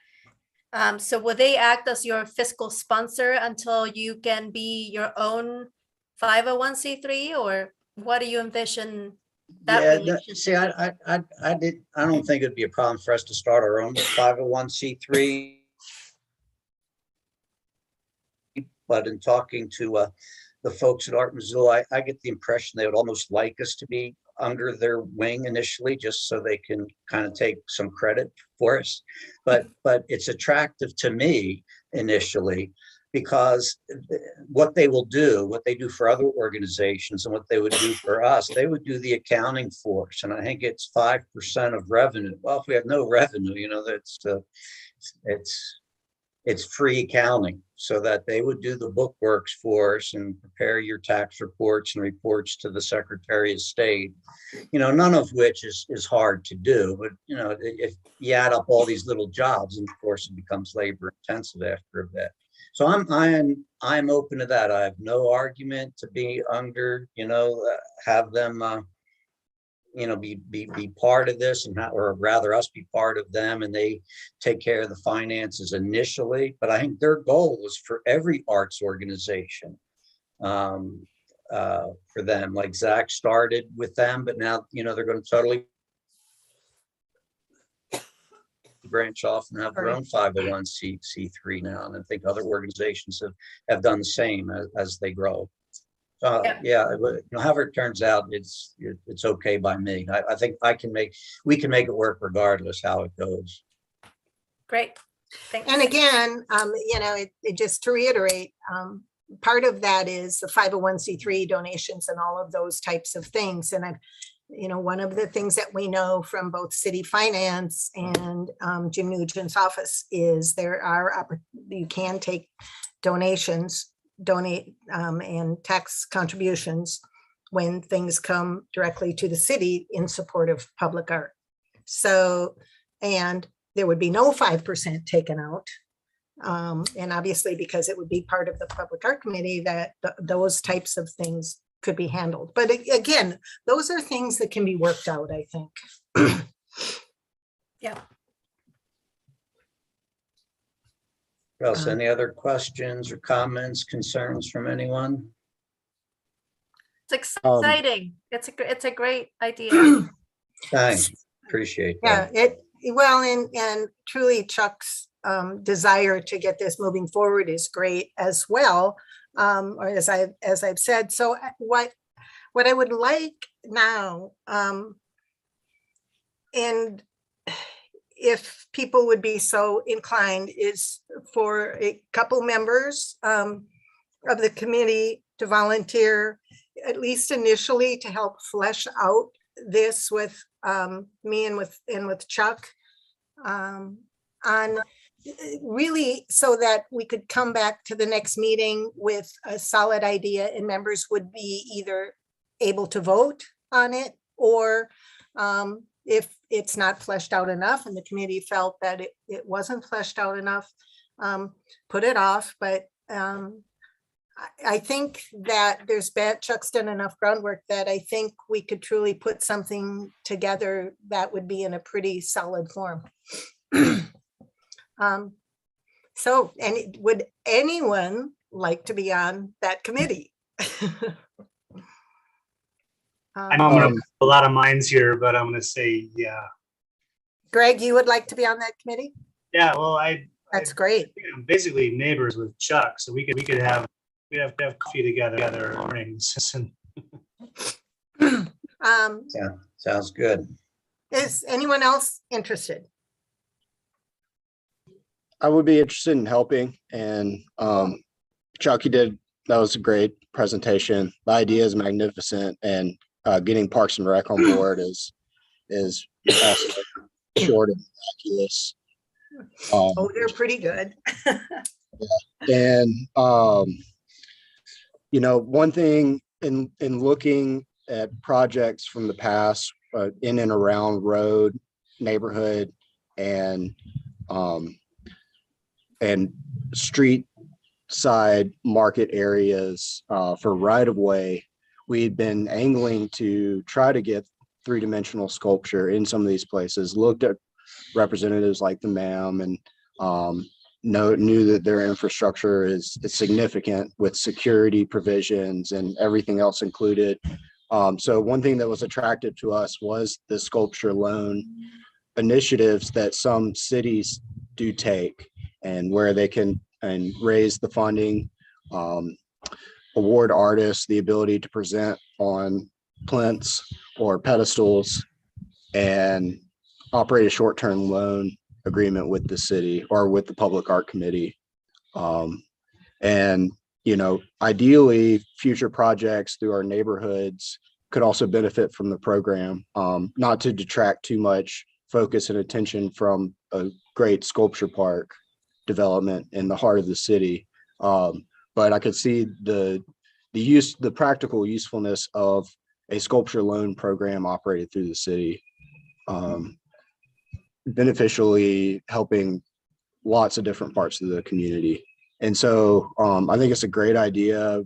So will they act as your fiscal sponsor until you can be your own 501c3, or what do you envision that Yeah, relationship? see, I don't think it'd be a problem for us to start our own 501c3. But in talking to the folks at Art Missoula, I get the impression they would almost like us to be under their wing initially, just so they can kind of take some credit for us. But it's attractive to me initially, because what they do for other organizations and what they would do for us, they would do the accounting for us. And I think it's 5% of revenue. Well, if we have no revenue, it's free accounting, so that they would do the bookworks for us and prepare your tax reports and reports to the Secretary of State, none of which is hard to do. But, if you add up all these little jobs, and of course it becomes labor intensive after a bit. So I'm open to that. I have no argument to be under, have them, be part of this, or rather us be part of them, and they take care of the finances initially. But I think their goal is for every arts organization, for them, like Zach started with them, but now, they're going to totally branch off and have their own 501c3 now. And I think other organizations have done the same as they grow. However it turns out, it's okay by me. I think we can make it work regardless how it goes. Great. Thanks. And again, just to reiterate, part of that is the 501c3 donations and all of those types of things. And one of the things that we know from both city finance and Jim Nugent's office is you can take donate and tax contributions when things come directly to the city in support of public art. So, and there would be no 5% taken out. And obviously, because it would be part of the Public Art Committee, that those types of things could be handled. But again, those are things that can be worked out, I think. Yeah. Else, any other questions or comments, concerns from anyone? It's exciting. It's a great idea. Thanks, appreciate that. And truly Chuck's desire to get this moving forward is great as well. Or as I've said. So what I would like now, and if people would be so inclined, is for a couple members of the committee to volunteer, at least initially, to help flesh out this with me and with Chuck, on really, so that we could come back to the next meeting with a solid idea, and members would be either able to vote on it, or if it's not fleshed out enough and the committee felt that it wasn't fleshed out enough, put it off. But I think that Chuck's done enough groundwork that I think we could truly put something together that would be in a pretty solid form. So, and would anyone like to be on that committee? I'm going to put a lot of minds here, but I'm going to say, yeah. Greg, you would like to be on that committee? Yeah, well, that's great. I'm basically neighbors with Chuck, so we'd have coffee together mornings. Yeah, sounds good. Is anyone else interested? I would be interested in helping, and Chuck, that was a great presentation. The idea is magnificent, and getting Parks and Rec on board is also short and miraculous. They're pretty good. And one thing in looking at projects from the past in and around road, neighborhood, and and street side market areas for right of way. We'd been angling to try to get three-dimensional sculpture in some of these places, looked at representatives like the MAM and knew that their infrastructure is significant with security provisions and everything else included. So one thing that was attractive to us was the sculpture loan initiatives that some cities do take, and where they can raise the funding, award artists the ability to present on plinths or pedestals, and operate a short-term loan agreement with the city or with the Public Art Committee. And, you know, ideally, future projects through our neighborhoods could also benefit from the program, not to detract too much focus and attention from a great sculpture park development in the heart of the city. But I could see the practical usefulness of a sculpture loan program operated through the city, beneficially helping lots of different parts of the community. And so I think it's a great idea.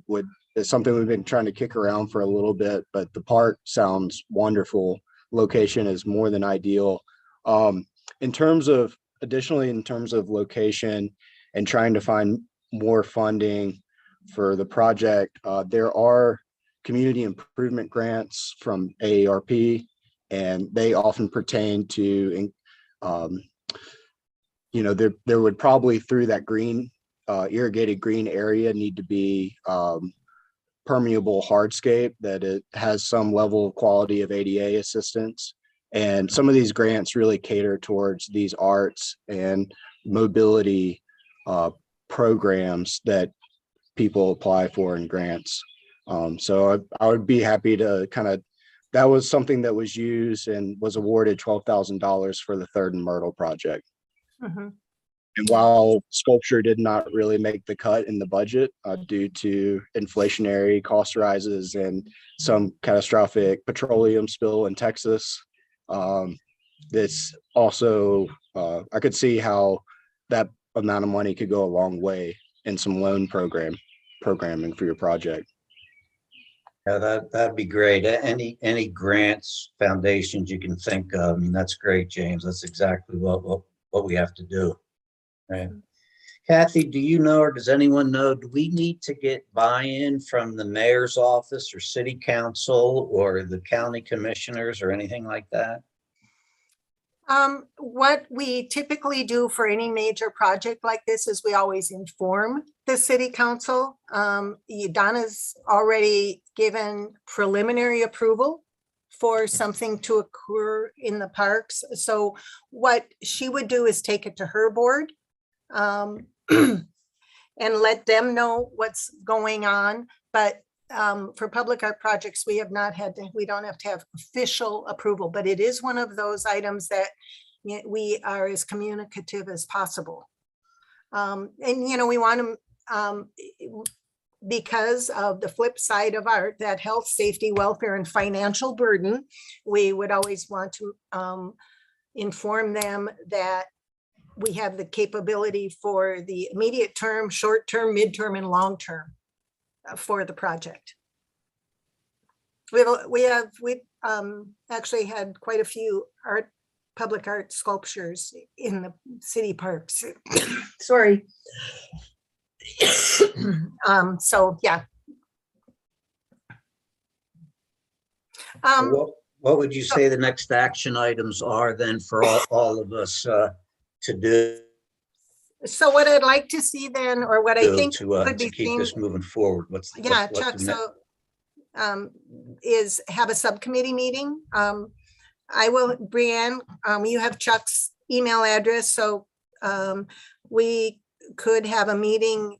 It's something we've been trying to kick around for a little bit, but the park sounds wonderful. Location is more than ideal. Additionally, in terms of location and trying to find more funding for the project, there are community improvement grants from AARP, and they often pertain to, you know, there would probably, through that green, irrigated green area, need to be permeable hardscape that it has some level of quality of ADA assistance. And some of these grants really cater towards these arts and mobility programs that people apply for in grants. So I would be happy to that was something that was used and was awarded $12,000 for the Third and Myrtle project. Mm-hmm. And while sculpture did not really make the cut in the budget due to inflationary cost rises and some catastrophic petroleum spill in Texas, this also, I could see how that amount of money could go a long way in some loan programming for your project. Yeah, that'd be great. Any grants, foundations you can think of. I mean, that's great, James. That's exactly what we have to do. Right. Kathy, do you know, or does anyone know, do we need to get buy-in from the mayor's office or city council or the county commissioners or anything like that? What we typically do for any major project like this is we always inform the city council. Donna's already given preliminary approval for something to occur in the parks. So what she would do is take it to her board and let them know what's going on. But for public art projects, we don't have to have official approval, but it is one of those items that we are as communicative as possible. And, you know, we want to, because of the flip side of art, that health, safety, welfare, and financial burden, we would always want to inform them that we have the capability for the immediate term, short term, midterm, and long term for the project. We actually had quite a few public art sculptures in the city parks. Sorry. So yeah. What would you say the next action items are then for all of us to do? So what I'd like to see then, or what I think to keep this moving forward. Chuck, so is have a subcommittee meeting. I will, Brianne, you have Chuck's email address, so we could have a meeting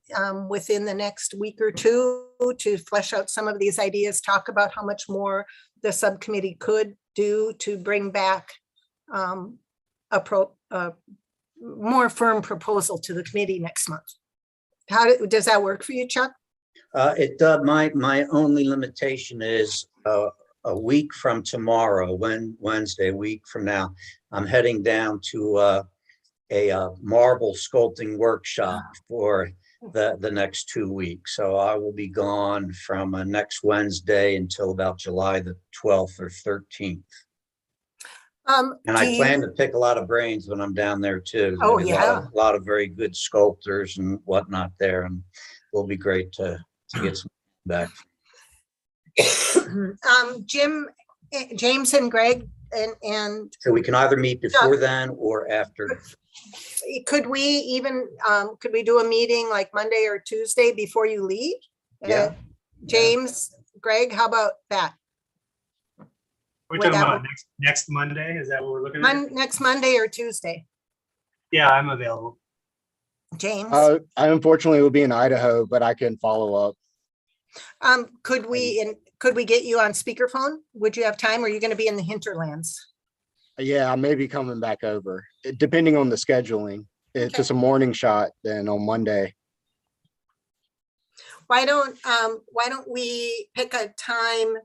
within the next week or two to flesh out some of these ideas, talk about how much more the subcommittee could do to bring back a more firm proposal to the committee next month. Does that work for you, Chuck? It does. My only limitation is a week from tomorrow, Wednesday, a week from now, I'm heading down to a marble sculpting workshop for the next 2 weeks. So I will be gone from next Wednesday until about July the 12th or 13th. And do I plan you- to pick a lot of brains when I'm down there too. Oh, There's yeah. a lot of very good sculptors and whatnot there, and it'll be great to get some back. James and Greg and So we can either meet before then or after. could we even, could we do a meeting like Monday or Tuesday before you leave? Yeah. James, Greg, how about that? We're Would talking that about next Monday. Is that what we're looking at? Next Monday or Tuesday? Yeah, I'm available. James, I unfortunately will be in Idaho, but I can follow up. could we get you on speakerphone? Would you have time? Or are you going to be in the hinterlands? Yeah, I may be coming back over, depending on the scheduling. If Okay. it's a morning shot, then on Monday. Why don't we pick a time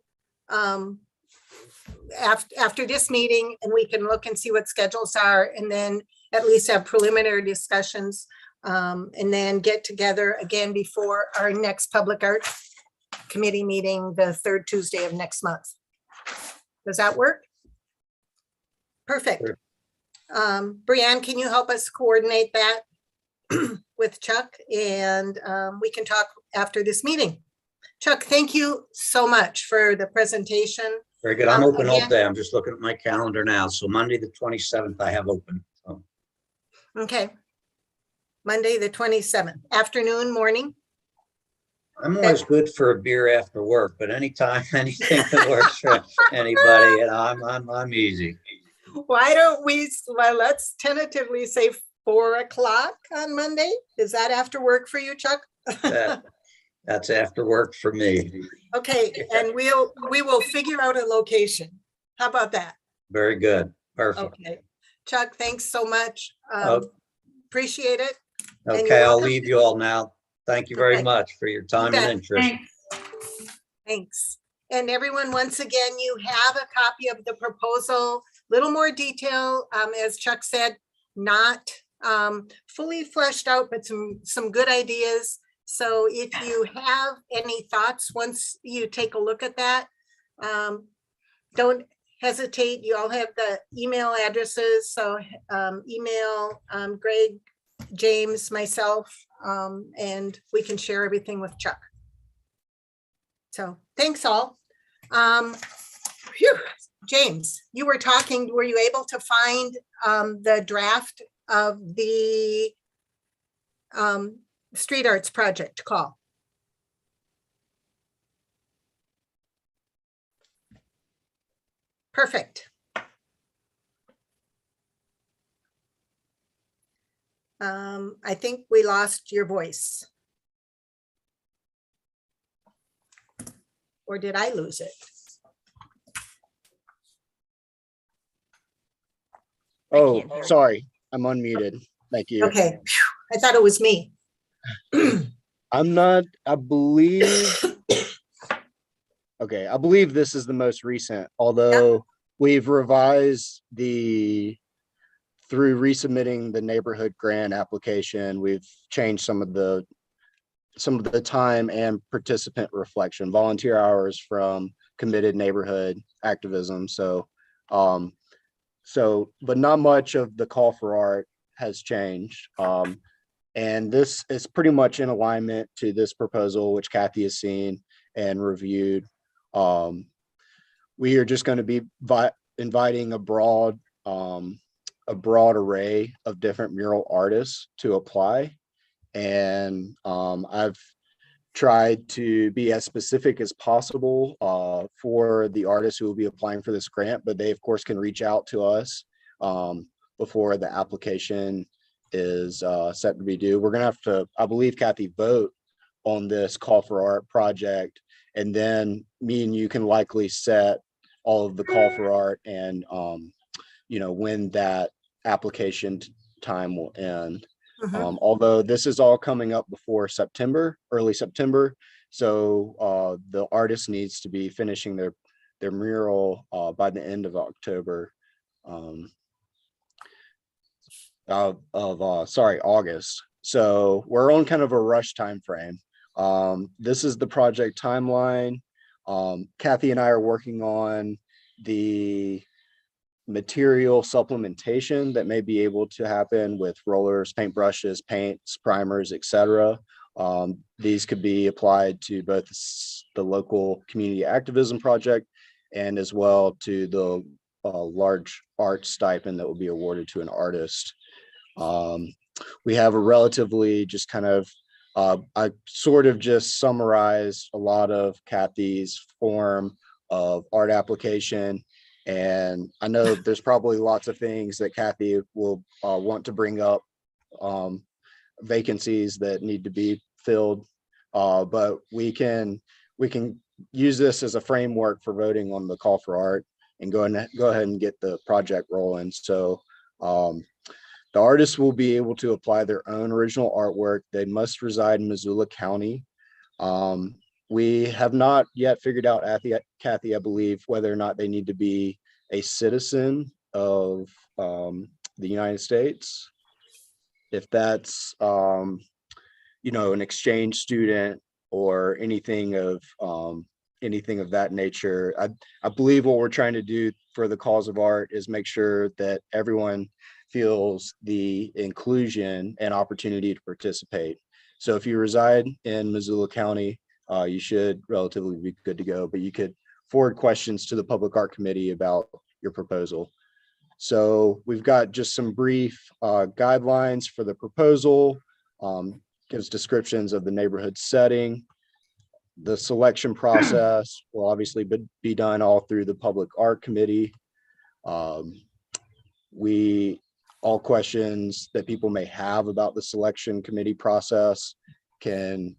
after this meeting, and we can look and see what schedules are, and then at least have preliminary discussions, and then get together again before our next public art committee meeting, the third Tuesday of next month. Does that work? Perfect. Sure. Brianne, can you help us coordinate that with Chuck? And we can talk after this meeting. Chuck, thank you so much for the presentation. Very good. I'm open all again- day. I'm just looking at my calendar now. So Monday, the 27th, I have open. So Okay. Monday, the 27th, afternoon, morning? I'm always good for a beer after work, but anytime, anything that works for anybody, and I'm easy. Why don't we, well, let's tentatively say 4 o'clock on Monday? Is that after work for you, Chuck? That's after work for me. Okay, and we will figure out a location. How about that? Very good. Perfect. Okay. Chuck, thanks so much. Oh. Appreciate it. and you're Okay, I'll welcome. leave you all now. Thank you very Okay. much for your time bet. and interest. Thanks. And everyone, once again, you have a copy of the proposal, little more detail, as Chuck said, not fully fleshed out, but some good ideas. So if you have any thoughts, once you take a look at that, don't hesitate. You all have the email addresses. So email Greg, James, myself, and we can share everything with Chuck. So thanks all. Phew. James, you were talking, were you able to find the draft of the street arts project call? Perfect. I think we lost your voice. Or did I lose it? Oh, can't hear you. sorry, I'm unmuted. Thank you. Okay, phew, I thought it was me. I'm not, I believe. Okay, I believe this is the most recent, although we've revised through resubmitting the neighborhood grant application, we've changed some of the time and participant reflection, volunteer hours from committed neighborhood activism. So, but not much of the call for art has changed. And this is pretty much in alignment to this proposal, which Kathy has seen and reviewed. We are just going to be inviting a broad array of different mural artists to apply. And I've tried to be as specific as possible for the artists who will be applying for this grant, but they of course can reach out to us before the application is set to be due. We're gonna have to, I believe, Kathy, vote on this call for art project, and then me and you can likely set all of the call for art and when that application time will end. Although this is all coming up before September, early September, so the artist needs to be finishing their mural by the end of October. August. So we're on kind of a rush time frame. This is the project timeline. Kathy and I are working on the material supplementation that may be able to happen with rollers, paintbrushes, paints, primers, etc. These could be applied to both the local community activism project and as well to the large art stipend that will be awarded to an artist. We have a relatively just kind of, I sort of just summarized a lot of Kathy's form of art application. And I know there's probably lots of things that Kathy will want to bring up, vacancies that need to be filled. But we can use this as a framework for voting on the call for art and go ahead and get the project rolling. So the artists will be able to apply their own original artwork. They must reside in Missoula County. We have not yet figured out, Kathy, I believe, whether or not they need to be a citizen of the United States. If that's, you know, an exchange student or anything of that nature. I believe what we're trying to do for the cause of art is make sure that everyone feels the inclusion and opportunity to participate. So if you reside in Missoula County, you should relatively be good to go, but you could forward questions to the Public Art Committee about your proposal. So we've got just some brief guidelines for the proposal, gives descriptions of the neighborhood setting. The selection process will obviously be done all through the Public Art Committee. All questions that people may have about the selection committee process can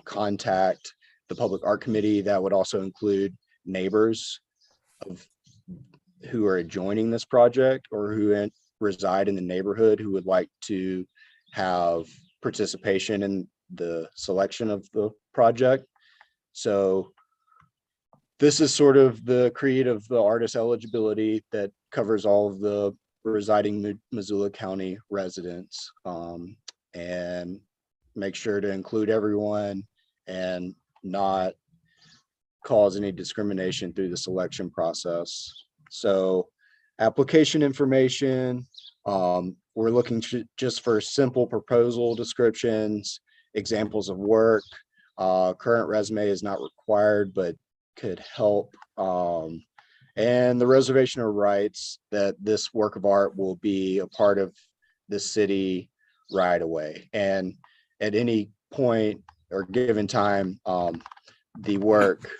contact the Public Art Committee. That would also include neighbors who are adjoining this project or who reside in the neighborhood who would like to have participation in the selection of the project. So this is sort of the creed of the artist eligibility that covers all of the residing Missoula County residents, and make sure to include everyone and not cause any discrimination through the selection process. So application information, we're looking just for simple proposal descriptions, examples of work. Current resume is not required, but could help. And the reservation of rights that this work of art will be a part of the city right away. And at any point or given time, the work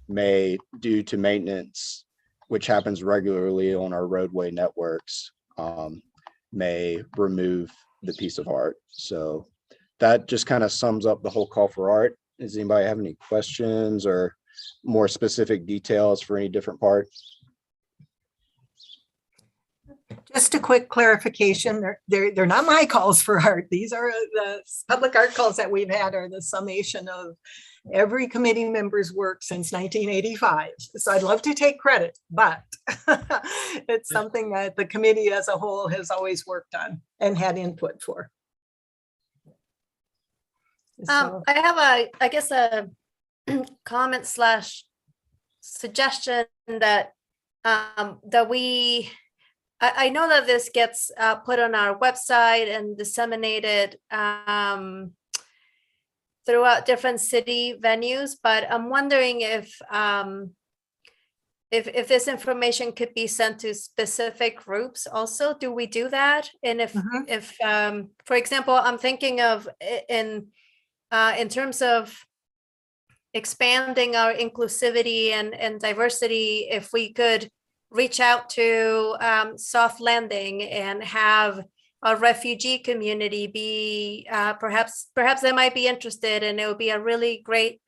may, due to maintenance, which happens regularly on our roadway networks, may remove the piece of art. So that just kind of sums up the whole call for art. Does anybody have any questions or more specific details for any different part? Just a quick clarification, they're not my calls for art. These are the public art calls that we've had are the summation of every committee member's work since 1985. So I'd love to take credit, but it's something that the committee as a whole has always worked on and had input for. So, I have I guess a comment slash suggestion that I know that this gets put on our website and disseminated throughout different city venues, but I'm wondering if this information could be sent to specific groups also. Do we do that? And if for example, I'm thinking of in terms of expanding our inclusivity and diversity, if we could reach out to Soft Landing and have a refugee community be perhaps they might be interested, and it would be a really great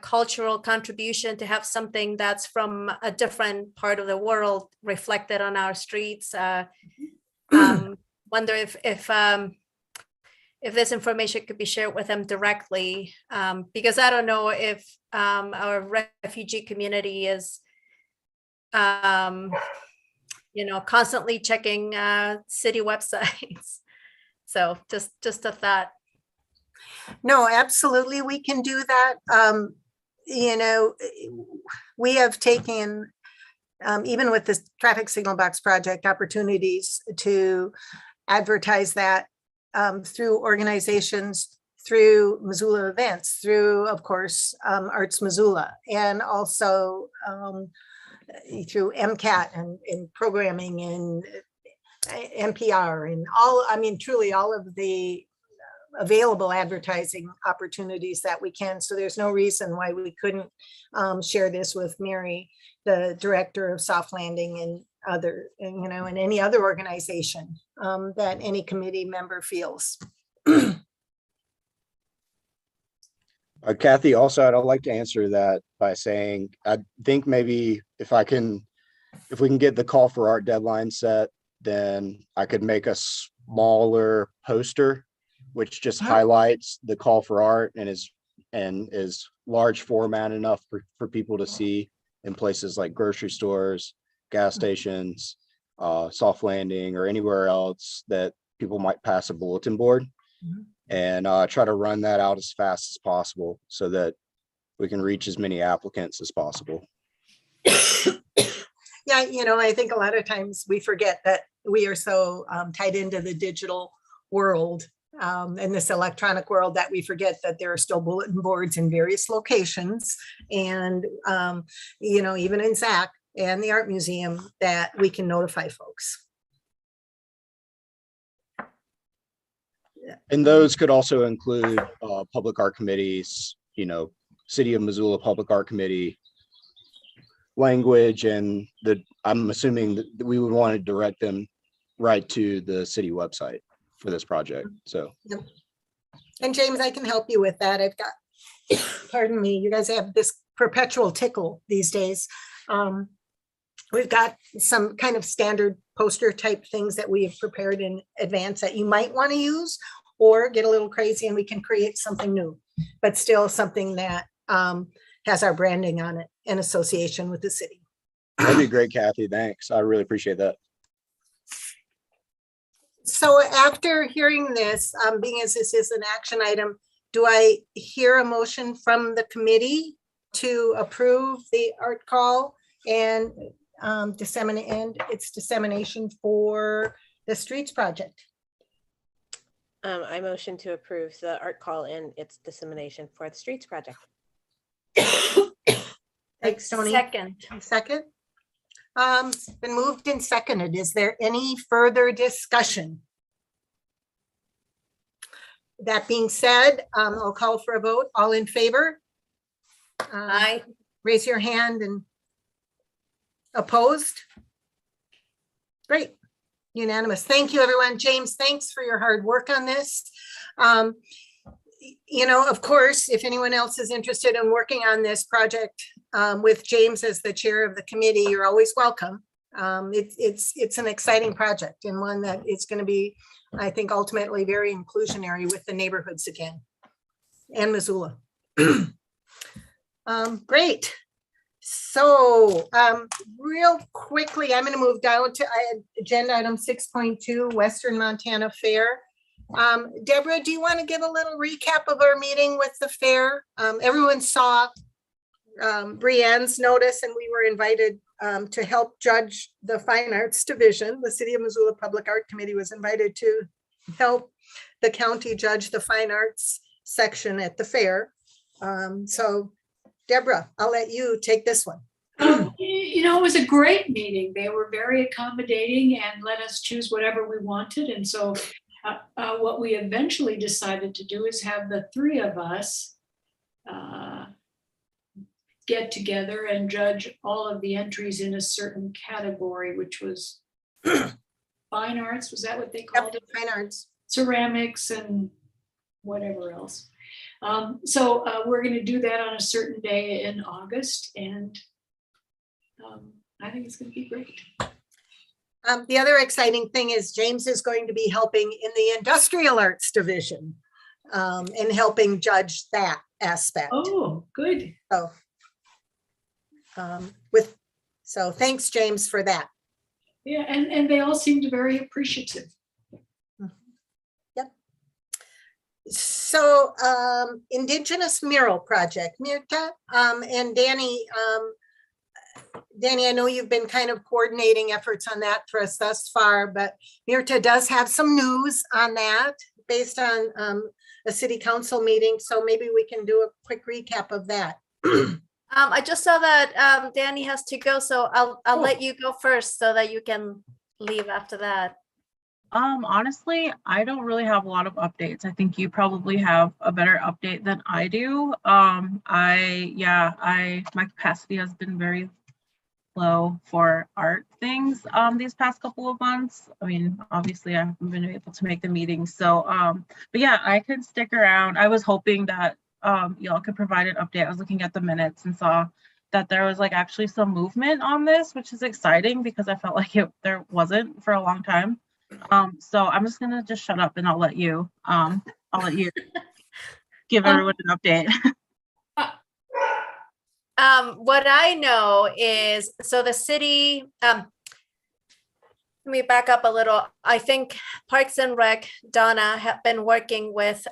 cultural contribution to have something that's from a different part of the world reflected on our streets. Wonder if this information could be shared with them directly, because I don't know if our refugee community is constantly checking city websites. So just a thought. No, absolutely, we can do that. You know, we have taken, even with this traffic signal box project, opportunities to advertise that through organizations, through Missoula events, through, of course, Arts Missoula, and also through MCAT and programming and NPR and all, I mean, truly all of the available advertising opportunities that we can. So there's no reason why we couldn't share this with Mary, the director of Soft Landing, and other, you know, and any other organization that any committee member feels. Kathy, also, I'd like to answer that by saying, I think maybe if we can get the call for art deadline set, then I could make a smaller poster, which just highlights the call for art and is large format enough for people to see in places like grocery stores, gas stations, Soft Landing, or anywhere else that people might pass a bulletin board. And try to run that out as fast as possible so that we can reach as many applicants as possible. Yeah, you know, I think a lot of times we forget that we are so tied into the digital world and this electronic world that we forget that there are still bulletin boards in various locations. And, you know, even in ZAC and the Art Museum, that we can notify folks. And those could also include public art committees, you know, City of Missoula Public Art Committee language, and I'm assuming that we would want to direct them right to the city website for this project. So. Yep. And James, I can help you with that. I've got, pardon me, you guys have this perpetual tickle these days. We've got some kind of standard poster type things that we have prepared in advance that you might want to use, or get a little crazy and we can create something new, but still something that has our branding on it in association with the city. That'd be great, Kathy. Thanks. I really appreciate that. So after hearing this, being as this is an action item, do I hear a motion from the committee to approve the art call and disseminate its dissemination for the streets project? I motion to approve the art call and its dissemination for the streets project. Thanks, Tony. Second. Second. It's been moved and seconded. Is there any further discussion? That being said, I'll call for a vote. All in favor? Aye. Raise your hand. And opposed? Great. Unanimous. Thank you, everyone. James, thanks for your hard work on this. You know, of course, if anyone else is interested in working on this project with James as the chair of the committee, you're always welcome. It's an exciting project and one that is going to be, I think, ultimately very inclusionary with the neighborhoods again and Missoula. Great. So real quickly, I'm going to move down to agenda item 6.2, Western Montana Fair. Deborah, do you want to give a little recap of our meeting with the fair? Everyone saw Brienne's notice, and we were invited to help judge the Fine Arts Division. The City of Missoula Public Art Committee was invited to help the county judge the fine arts section at the fair. So Deborah, I'll let you take this one. You know, it was a great meeting. They were very accommodating and let us choose whatever we wanted. And so what we eventually decided to do is have the three of us get together and judge all of the entries in a certain category, which was fine arts. Was that what they called it? Fine arts. Ceramics and whatever else. So we're going to do that on a certain day in August, and I think it's going to be great. The other exciting thing is James is going to be helping in the Industrial Arts Division and helping judge that aspect. Oh, good. So thanks, James, for that. Yeah, and they all seemed very appreciative. Yep. So Indigenous Mural Project, Mirta, and Danny, I know you've been kind of coordinating efforts on that for us thus far, but Mirta does have some news on that based on a city council meeting. So maybe we can do a quick recap of that. I just saw that Danny has to go, so I'll let you go first so that you can leave after that. Honestly, I don't really have a lot of updates. I think you probably have a better update than I do. My capacity has been very low for art things these past couple of months. I mean, obviously I haven't been able to make the meetings. So but yeah, I could stick around. I was hoping that y'all could provide an update. I was looking at the minutes and saw that there was like actually some movement on this, which is exciting because I felt like there wasn't for a long time. So I'm just gonna just shut up and I'll let you give everyone an update. What I know is, so the city, let me back up a little. I think Parks and Rec, Donna, have been working with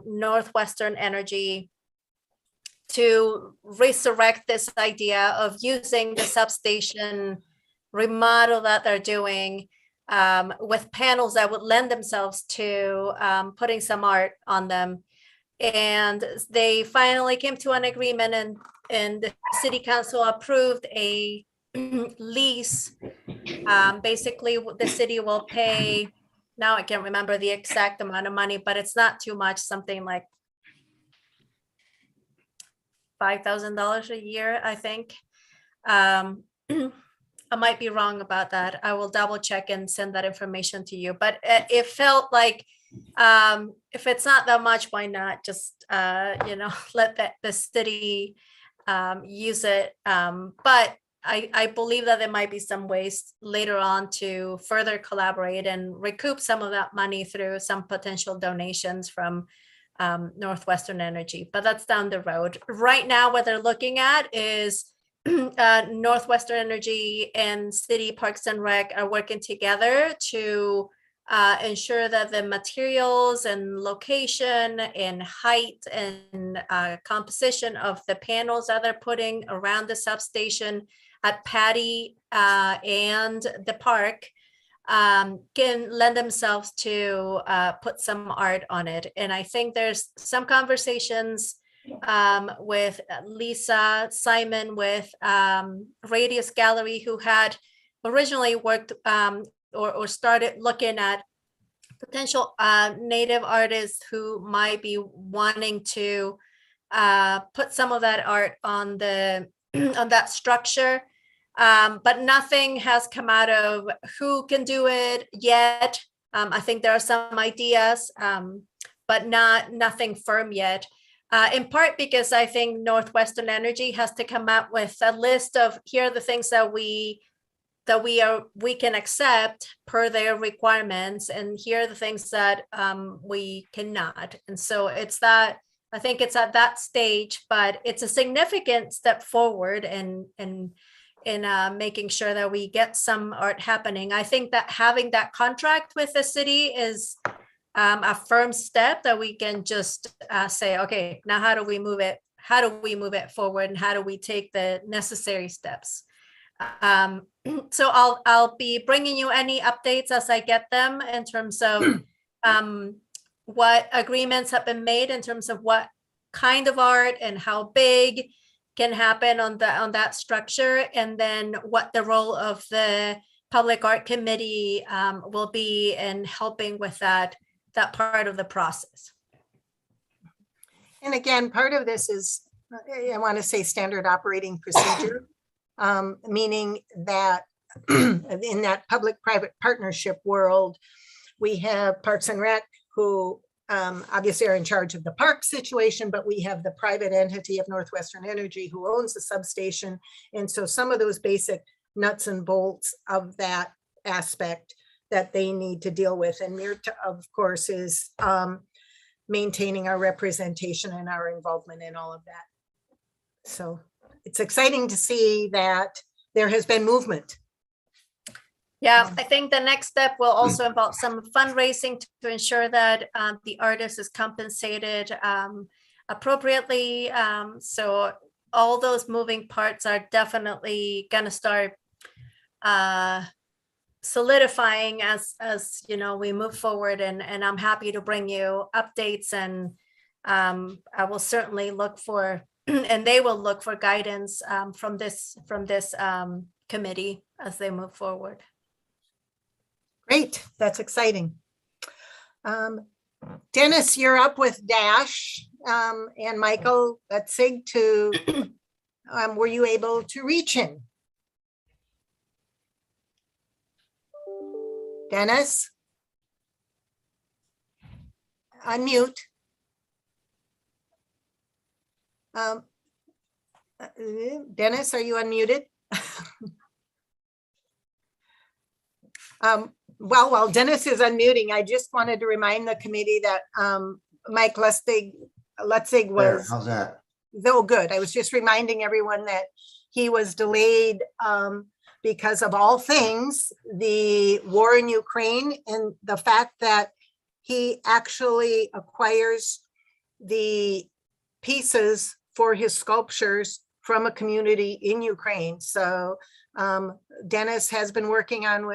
Northwestern Energy to resurrect this idea of using the substation remodel that they're doing with panels that would lend themselves to putting some art on them. And they finally came to an agreement, and the city council approved a lease. Basically, the city will pay, now I can't remember the exact amount of money, but it's not too much, something like $5,000 a year, I think. I might be wrong about that. I will double check and send that information to you. But it felt like if it's not that much, why not just let the city use it? But I believe that there might be some ways later on to further collaborate and recoup some of that money through some potential donations from Northwestern Energy. But that's down the road. Right now, what they're looking at is Northwestern Energy and City Parks and Rec are working together to ensure that the materials and location and height and composition of the panels that they're putting around the substation at Patty and the park can lend themselves to put some art on it. And I think there's some conversations with Lisa Simon with Radius Gallery, who had originally worked or started looking at potential Native artists who might be wanting to put some of that art on the on that structure. But nothing has come out of who can do it yet. I think there are some ideas, but nothing firm yet. In part because I think Northwestern Energy has to come up with a list of here are the things that we can accept per their requirements, and here are the things that we cannot. And so it's that, I think it's at that stage, but it's a significant step forward in making sure that we get some art happening. I think that having that contract with the city is a firm step that we can just say, okay, now how do we move it? How do we move it forward, and how do we take the necessary steps? So I'll be bringing you any updates as I get them in terms of what agreements have been made in terms of what kind of art and how big can happen on that structure, and then what the role of the Public Art Committee will be in helping with that part of the process. And again, part of this is, I want to say, standard operating procedure, meaning that in that public-private partnership world, we have Parks and Rec, who obviously are in charge of the park situation, but we have the private entity of Northwestern Energy who owns the substation. And so some of those basic nuts and bolts of that aspect that they need to deal with. And Mirta, of course, is maintaining our representation and our involvement in all of that. So it's exciting to see that there has been movement. Yeah, I think the next step will also involve some fundraising to ensure that the artist is compensated appropriately. So all those moving parts are definitely going to start solidifying as you know we move forward, and I'm happy to bring you updates, and I will certainly look for and they will look for guidance from this committee as they move forward. Great, that's exciting. Dennis, you're up with Dash, and Michael Letzig to, were you able to reach him? Dennis? Unmute. Dennis, are you unmuted? Well, while Dennis is unmuting, I just wanted to remind the committee that Mike Letzig There, was, how's that? though good. I was just reminding everyone that he was delayed because of all things, the war in Ukraine and the fact that he actually acquires the pieces for his sculptures from a community in Ukraine. So Dennis has been working on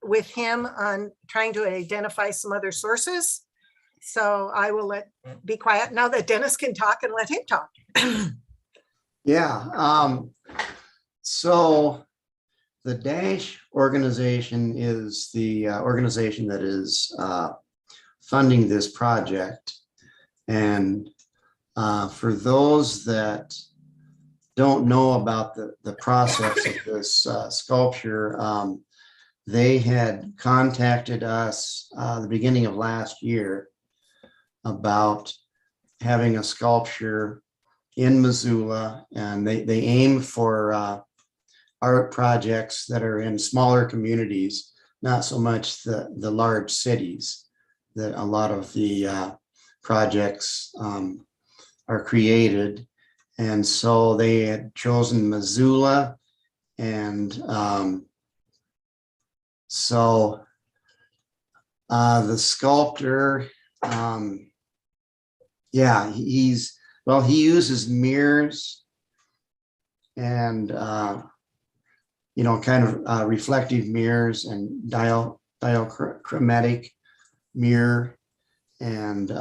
with him on trying to identify some other sources. So I will be quiet now that Dennis can talk, and let him talk. Yeah, so the DASH organization is the organization that is funding this project. And for those that don't know about the process of this sculpture, they had contacted us the beginning of last year about having a sculpture in Missoula, and they aim for art projects that are in smaller communities, not so much the large cities that a lot of the projects are created. And so they had chosen Missoula, and so the sculptor, yeah, he uses mirrors and you know, kind of reflective mirrors and diachromatic mirror, and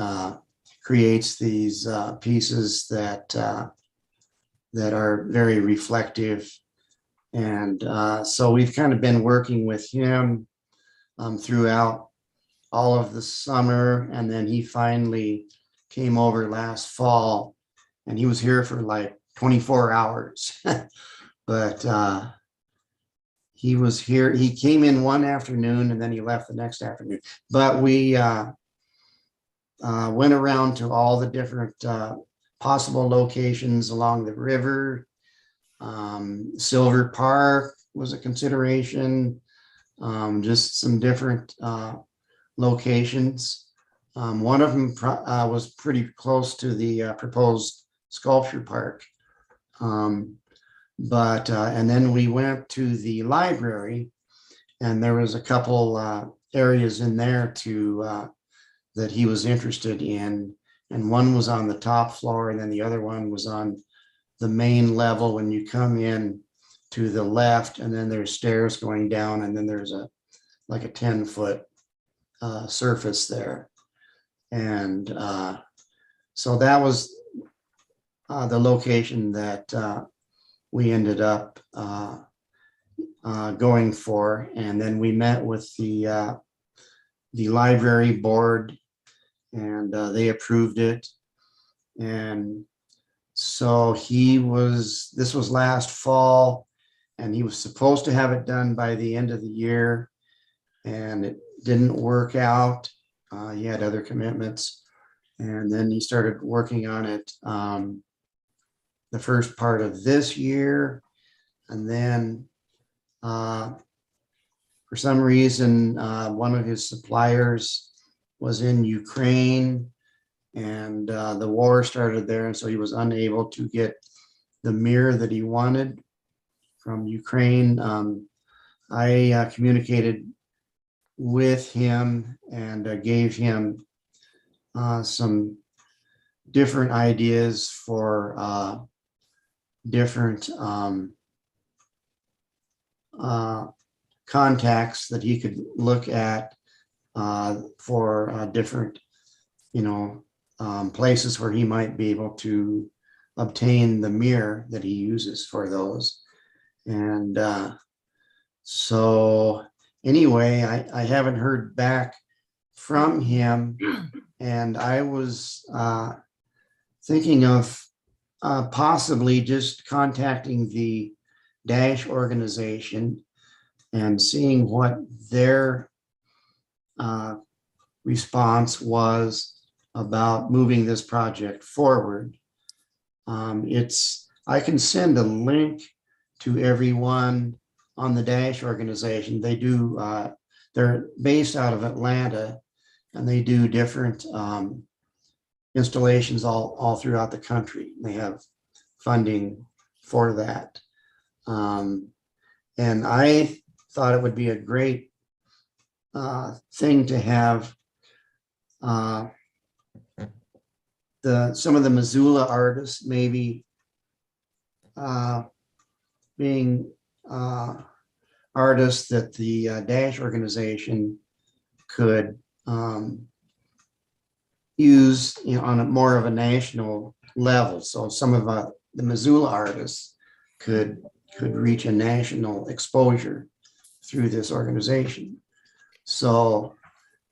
creates these pieces that that are very reflective. And so we've kind of been working with him throughout all of the summer, and then he finally came over last fall, and he was here for like 24 hours. But he was here, he came in one afternoon and then he left the next afternoon. But we went around to all the different possible locations along the river. Silver Park was a consideration, just some different locations. One of them was pretty close to the proposed sculpture park. And then we went to the library, and there was a couple areas in there that he was interested in. And one was on the top floor, and then the other one was on the main level when you come in to the left, and then there's stairs going down, and then there's like a 10-foot surface there. And so that was the location that we ended up going for. And then we met with the library board, and they approved it. And so this was last fall, and he was supposed to have it done by the end of the year, and it didn't work out. He had other commitments, and then he started working on it the first part of this year. And then for some reason, one of his suppliers was in Ukraine, and the war started there, and so he was unable to get the mirror that he wanted from Ukraine I communicated with him and gave him some different ideas for different contacts that he could look at for different, places where he might be able to obtain the mirror that he uses for those. And so anyway, I haven't heard back from him, and I was thinking of possibly just contacting the DASH organization and seeing what their response was about moving this project forward. I can send a link to everyone on the DASH organization. They do, they're based out of Atlanta, and they do different installations all throughout the country. They have funding for that. And I thought it would be a great thing to have some of the Missoula artists maybe being artists that the DASH organization could use on a more of a national level. So some of the Missoula artists could reach a national exposure through this organization. So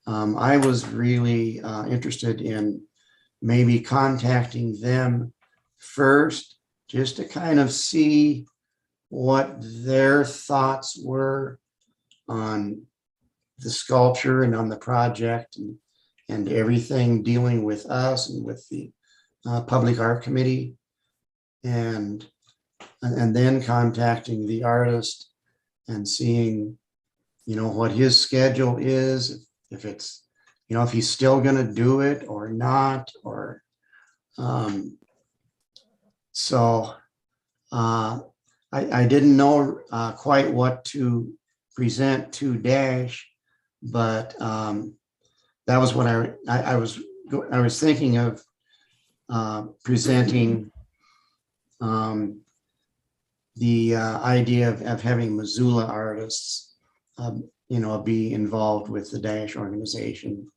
I was really interested in maybe contacting them first, just to kind of see what their thoughts were on the sculpture and on the project and everything dealing with us and with the Public Art Committee, and then contacting the artist and seeing, what his schedule is, if it's, if he's still going to do it or not, or so I didn't know quite what to present to DASH, but that was what I was thinking of presenting the idea of having Missoula artists, be involved with the DASH organization,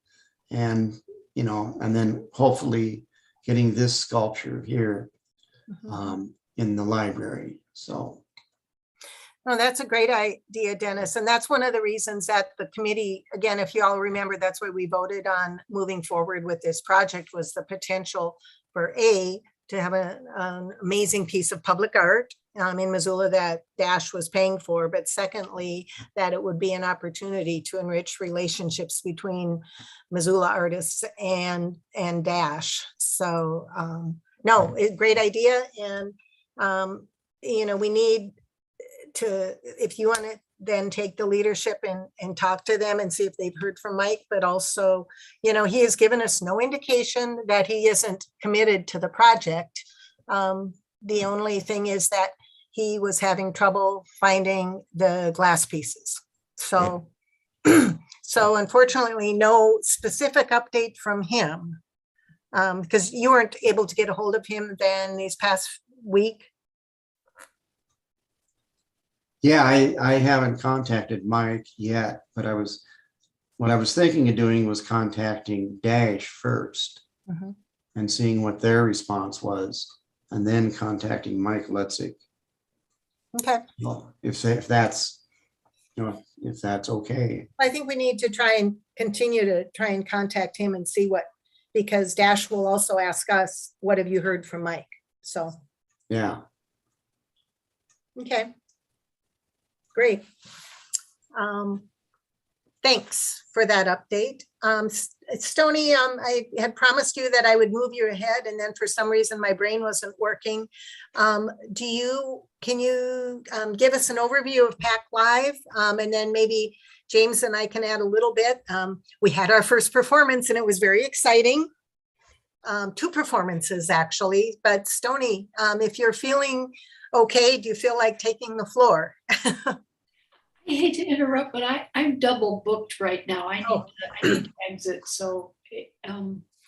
and then hopefully getting this sculpture here in the library. So. Oh, that's a great idea, Dennis. And that's one of the reasons that the committee, again, if you all remember, that's why we voted on moving forward with this project, was the potential for to have an amazing piece of public art in Missoula that DASH was paying for, but secondly, that it would be an opportunity to enrich relationships between Missoula artists and DASH. So no, great idea. And we need to, if you want to then take the leadership and talk to them and see if they've heard from Mike, but also, he has given us no indication that he isn't committed to the project. The only thing is that he was having trouble finding the glass pieces. So, so unfortunately, no specific update from him, because you weren't able to get a hold of him then these past week. Yeah, I haven't contacted Mike yet, but what I was thinking of doing was contacting DASH first and seeing what their response was, and then contacting Mike Letzik. Okay. If that's, if that's okay. I think we need to try and continue to try and contact him and see because DASH will also ask us, what have you heard from Mike? So. Yeah. Okay. Great. Thanks for that update. Stoney, I had promised you that I would move you ahead, and then for some reason my brain wasn't working. Can you give us an overview of PAC Live? And then maybe James and I can add a little bit. We had our first performance and it was very exciting. 2 performances actually, but Stoney, if you're feeling okay, do you feel like taking the floor? I hate to interrupt, but I'm double booked right now. I need to exit, so,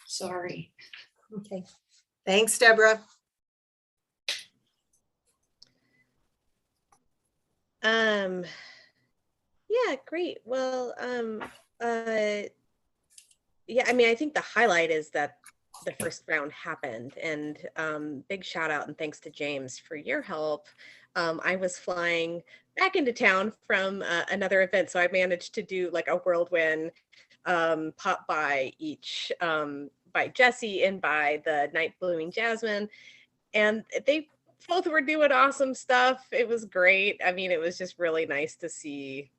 sorry. Okay. Thanks, Deborah. Yeah, great. Well, yeah, I mean, I think the highlight is that the first round happened, and big shout out and thanks to James for your help. I was flying back into town from another event, so I managed to do like a whirlwind pop by each by Jesse and by the Night Blooming Jasmine, and they both were doing awesome stuff. It was great. I mean, it was just really nice to see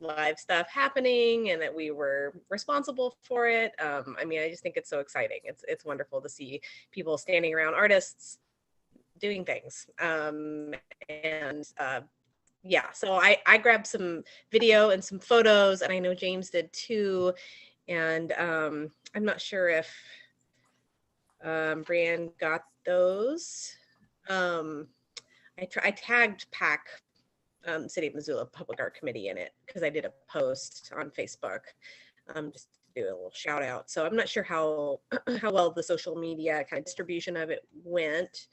live stuff happening and that we were responsible for it. I mean, I just think it's so exciting. It's wonderful to see people standing around artists doing things. Yeah, so I grabbed some video and some photos, and I know James did too. And I'm not sure if Brianne got those. I tagged PAC, City of Missoula Public Art Committee in it because I did a post on Facebook, just to do a little shout out. So I'm not sure how well the social media kind of distribution of it went.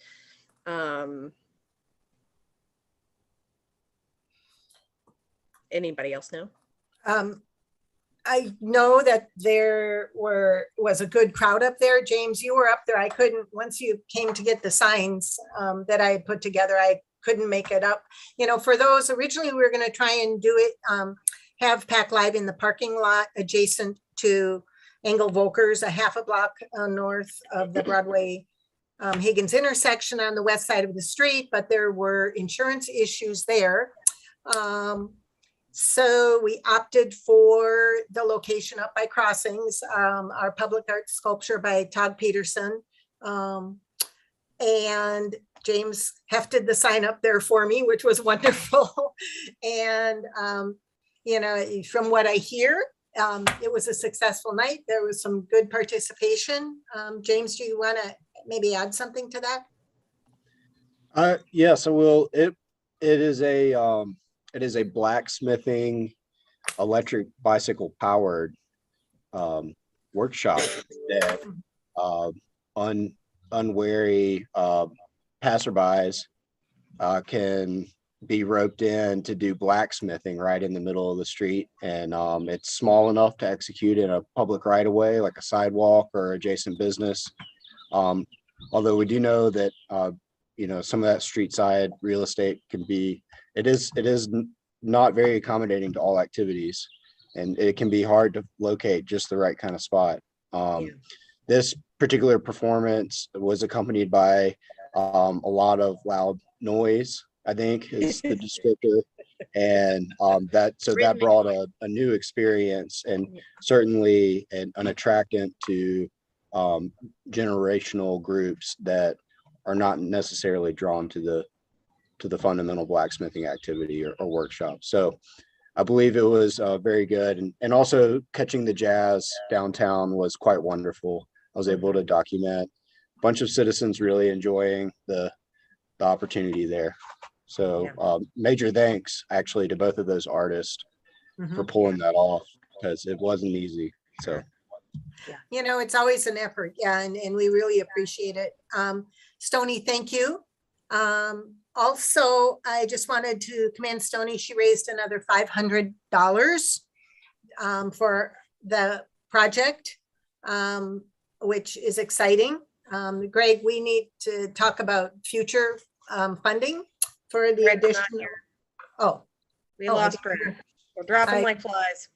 Anybody else know? I know that there was a good crowd up there. James, you were up there. I couldn't, once you came to get the signs that I had put together, I couldn't make it up. You know, for those, originally we were going to try and do it, have PAC Live in the parking lot adjacent to Engel Volkers, a half a block north of the Broadway Higgins intersection on the west side of the street, but there were insurance issues there. So we opted for the location up by Crossings, our public art sculpture by Todd Peterson. And James hefted the sign up there for me, which was wonderful. And, you know, from what I hear, it was a successful night. There was some good participation. James, do you want to maybe add something to that? Yes, I will. It is a blacksmithing electric bicycle powered workshop that unwary passerbys can be roped in to do blacksmithing right in the middle of the street. And it's small enough to execute in a public right of way, like a sidewalk or adjacent business. Although we do know that, you know, some of that street side real estate can be, it is not very accommodating to all activities, and it can be hard to locate just the right kind of spot. This particular performance was accompanied by a lot of loud noise, I think is the descriptor. And that brought a new experience, and certainly an attractant to generational groups that are not necessarily drawn to the fundamental blacksmithing activity or workshop. So I believe it was very good. And also catching the jazz downtown was quite wonderful. I was able to document a bunch of citizens really enjoying the opportunity there. So major thanks actually to both of those artists for pulling that off, because it wasn't easy. So, you know, it's always an effort. Yeah. And we really appreciate it. Stony, thank you. Also, I just wanted to commend Stony. She raised another $500 for the project, which is exciting. Greg, we need to talk about future funding for the addition. Oh, we lost Greg. We're dropping like flies.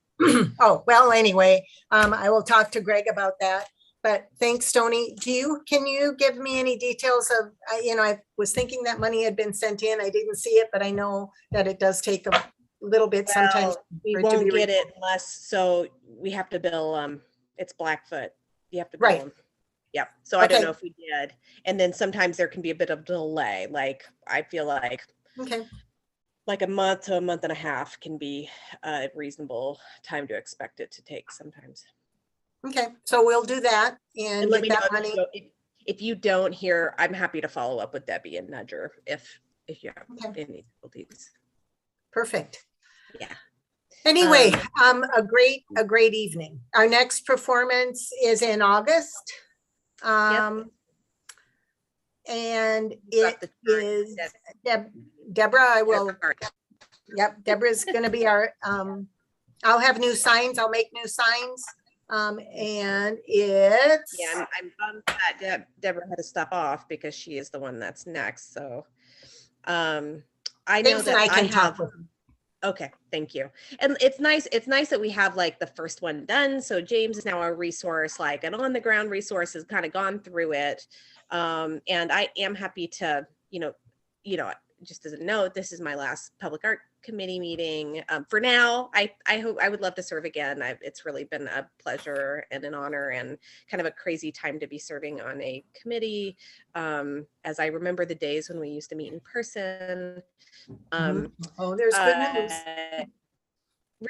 Oh, well, anyway, I will talk to Greg about that. But thanks, Stony. Can you give me any details of, you know, I was thinking that money had been sent in. I didn't see it, but I know that it does take a little bit sometimes. We won't get it unless, so we have to bill, it's Blackfoot. You have to bill them. Yeah. So I don't know if we did. And then sometimes there can be a bit of delay. Like, I feel like, like a month to a month and a half can be a reasonable time to expect it to take sometimes. Okay, so we'll do that and let get me that know money. if you don't hear, I'm happy to follow up with Debbie and Nudger if you have any difficulties. Perfect. Yeah. Anyway, a great evening. Our next performance is in August. And Got it the chart, is Deb. Deborah, I will, Chart. yep, Deborah's gonna be our, I'll have new signs, I'll make new signs. And it's. Yeah, I'm bummed that Deborah had to stop off because she is the one that's next. So I know James that and I I can talk have. with him. Okay, thank you. And it's nice that we have like the first one done. So James is now a resource, like an on the ground resource, has kind of gone through it. And I am happy to, just as a note, this is my last public art committee meeting. For now, I hope I would love to serve again. It's really been a pleasure and an honor and kind of a crazy time to be serving on a committee. As I remember the days when we used to meet in person. Oh, there's good news.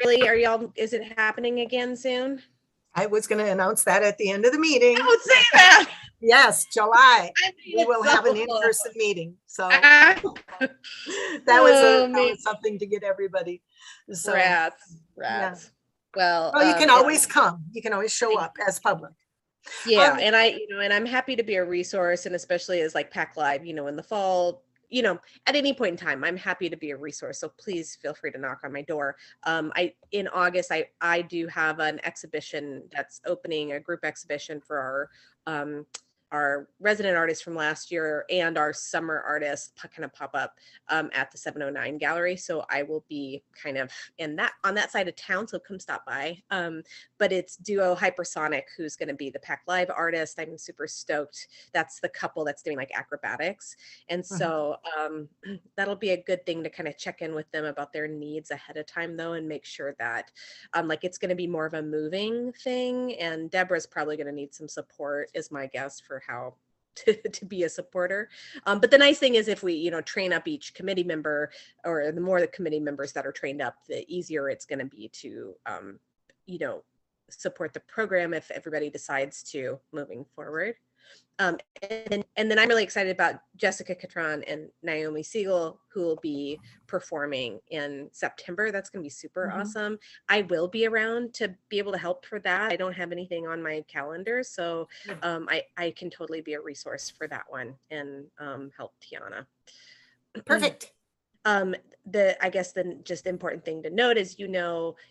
Really, is it happening again soon? I was gonna announce that at the end of the meeting. Don't say that. Yes, July, we will have an so cool. in-person meeting, so. That was something to get everybody. So, Rats. yeah. Well, you can always come. You can always show up as public. Yeah, and I'm happy to be a resource, and especially as like PAC Live, in the fall, at any point in time, I'm happy to be a resource. So please feel free to knock on my door. In August, I do have an exhibition that's opening, a group exhibition for our resident artists from last year and our summer artists kind of pop up at the 709 gallery. So I will be kind of on that side of town. So come stop by. But it's duo Hypersonic, who's going to be the PAC Live artist. I'm super stoked. That's the couple that's doing like acrobatics. And so that'll be a good thing to kind of check in with them about their needs ahead of time though, and make sure that like it's going to be more of a moving thing. And Deborah's probably going to need some support, is my guess, for how to be a supporter. But the nice thing is if we, train up each committee member, or the more the committee members that are trained up, the easier it's going to be to, support the program if everybody decides to moving forward. And then I'm really excited about Jessica Catron and Naomi Siegel, who will be performing in September. That's going to be super awesome. I will be around to be able to help for that. I don't have anything on my calendar, so I can totally be a resource for that one and help Tiana. Perfect. I guess the just important thing to note is,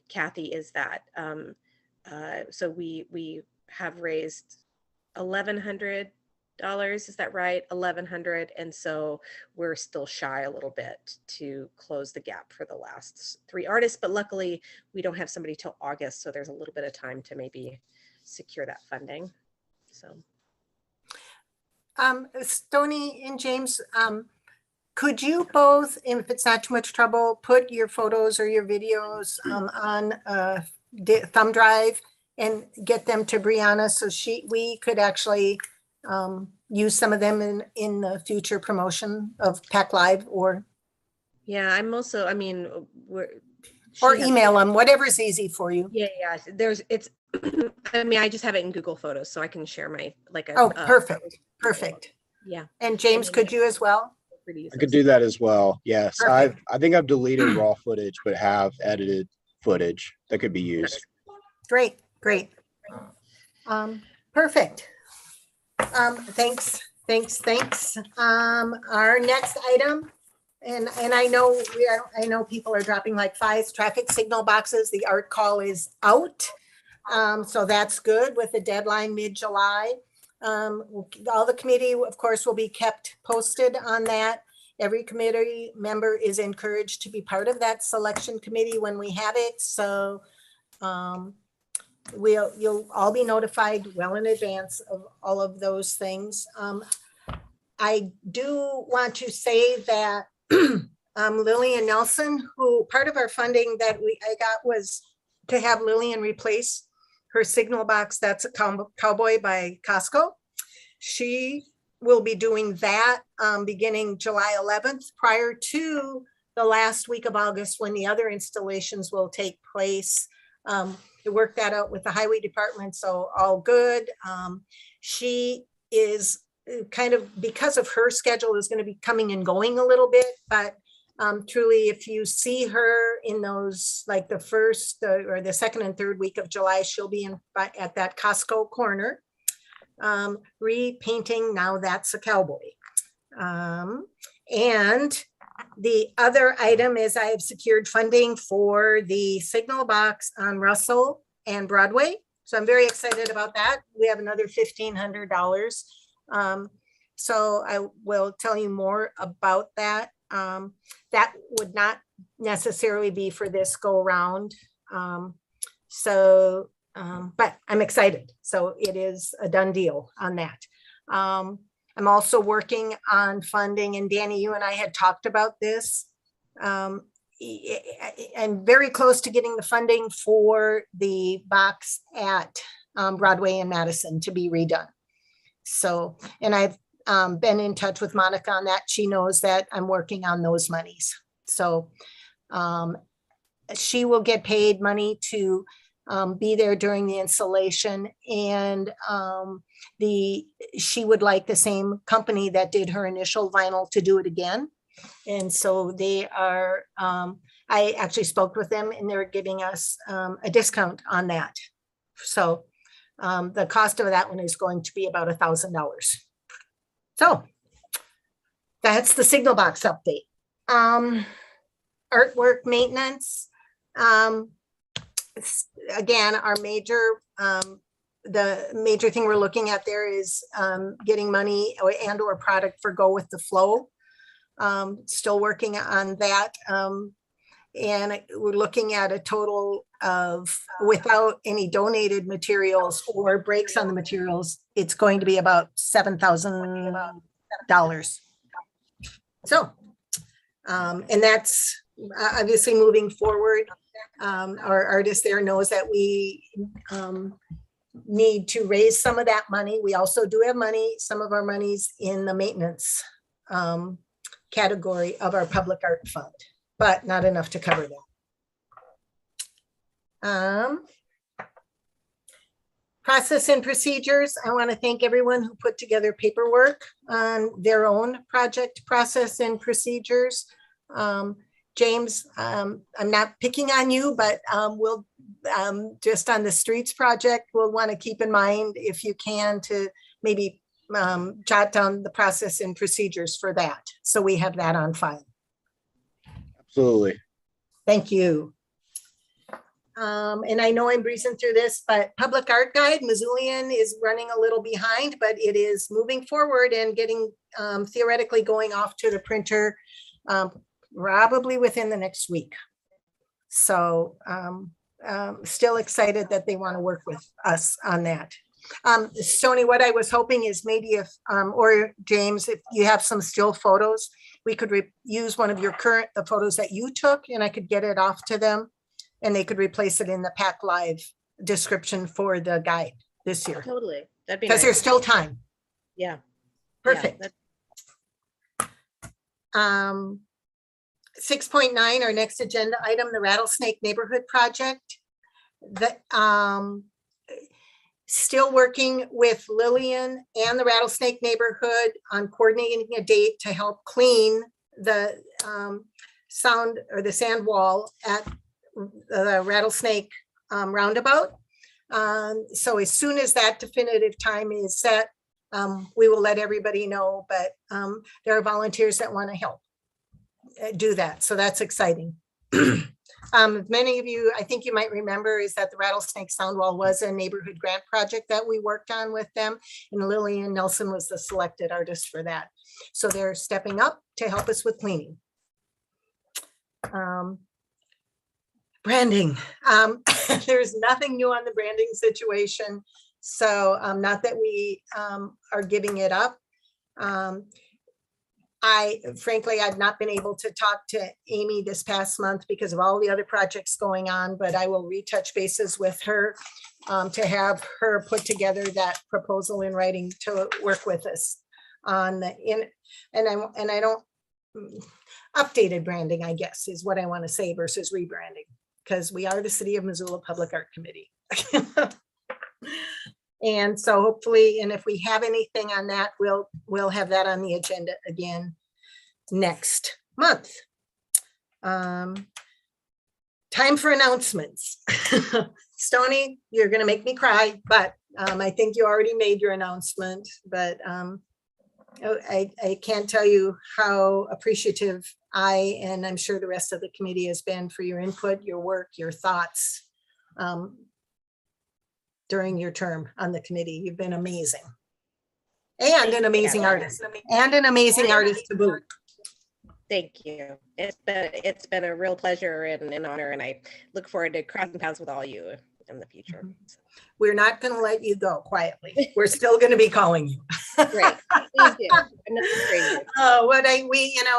Kathy, is that so we have raised $1,100. Is that right? 1,100. And so we're still shy a little bit to close the gap for the last 3 artists, but luckily we don't have somebody till August. So there's a little bit of time to maybe secure that funding. So. Stony and James, could you both, if it's not too much trouble, put your photos or your videos on a thumb drive and get them to Brianna so we could actually use some of them in the future promotion of PAC Live, or. Yeah, I'm also, or email them, whatever's easy for you. Yeah. I just have it in Google Photos, so I can share my perfect. Yeah. And James, could you as well? I could do that as well. Yes, Perfect. I think I've deleted raw footage, but have edited footage that could be used. Great. Perfect. Thanks. Our next item, and I know people are dropping like flies, traffic signal boxes. The art call is out. So that's good, with the deadline mid-July. All the committee, of course, will be kept posted on that. Every committee member is encouraged to be part of that selection committee when we have it. So you'll all be notified well in advance of all of those things. I do want to say that Lillian Nelson, who part of our funding that I got was to have Lillian replace her signal box. That's a Cowboy by Costco. She will be doing that beginning July 11th, prior to the last week of August, when the other installations will take place. To work that out with the highway department, so all good. She is kind of, because of her schedule, is going to be coming and going a little bit, but Truly, if you see her in those, like the first or the second and third week of July, she'll be at that Costco corner, repainting Now That's a Cowboy. And the other item is I have secured funding for the signal box on Russell and Broadway. So I'm very excited about that. We have another $1,500. So I will tell you more about that. That would not necessarily be for this go round. But I'm excited. So it is a done deal on that. I'm also working on funding, and Danny, you and I had talked about this. I'm very close to getting the funding for the box at Broadway and Madison to be redone. So, and I've been in touch with Monica on that. She knows that I'm working on those monies. So she will get paid money to be there during the installation, and she would like the same company that did her initial vinyl to do it again. And so they are, I actually spoke with them and they're giving us a discount on that. So the cost of that one is going to be about $1,000. So that's the signal box update. Artwork maintenance. Again, our the major thing we're looking at there is getting money or product for Go With The Flow. Still working on that. And we're looking at a total of, without any donated materials or breaks on the materials, it's going to be about $7,000. So, and that's obviously moving forward. Our artist there knows that we need to raise some of that money. We also do have money, some of our monies in the maintenance category of our public art fund, but not enough to cover that. Process and procedures. I want to thank everyone who put together paperwork on their own project process and procedures. James, I'm not picking on you, but we'll just on the streets project, we'll want to keep in mind, if you can, to maybe jot down the process and procedures for that. So we have that on file. Absolutely. Thank you. And I know I'm breezing through this, but Public Art Guide, Missoulian is running a little behind, but it is moving forward and getting theoretically going off to the printer probably within the next week. So still excited that they want to work with us on that. Stoney, what I was hoping is maybe if, or James, if you have some still photos, we could use one of the photos that you took, and I could get it off to them and they could replace it in the Pack Live description for the guide this year. Totally. That'd be because nice. there's still time. Yeah. Perfect. Yeah, 6.9, our next agenda item, the Rattlesnake Neighborhood Project. That still working with Lillian and the Rattlesnake Neighborhood on coordinating a date to help clean the sound or the sand wall at the Rattlesnake roundabout. So as soon as that definitive time is set, we will let everybody know, but there are volunteers that want to help do that. So that's exciting. Many of you, I think you might remember, is that the Rattlesnake Soundwall was a neighborhood grant project that we worked on with them, and Lillian Nelson was the selected artist for that. So they're stepping up to help us with cleaning. Branding. There's nothing new on the branding situation. So not that we are giving it up. Frankly, I've not been able to talk to Amy this past month because of all the other projects going on, but I will retouch bases with her to have her put together that proposal in writing to work with us on updated branding, I guess, is what I want to say versus rebranding, because we are the City of Missoula Public Art Committee. And so hopefully, and if we have anything on that, we'll have that on the agenda again next month. Time for announcements. Stony, you're gonna make me cry, but I think you already made your announcement, but I can't tell you how appreciative I, and I'm sure the rest of the committee has been for your input, your work, your thoughts during your term on the committee. You've been amazing. And an amazing artist, and an amazing artist to boot. Thank you. It's been a real pleasure and an honor, and I look forward to crossing paths with all you in the future. We're not going to let you go quietly. We're still going to be calling you. Great. Please do. I'm not a stranger.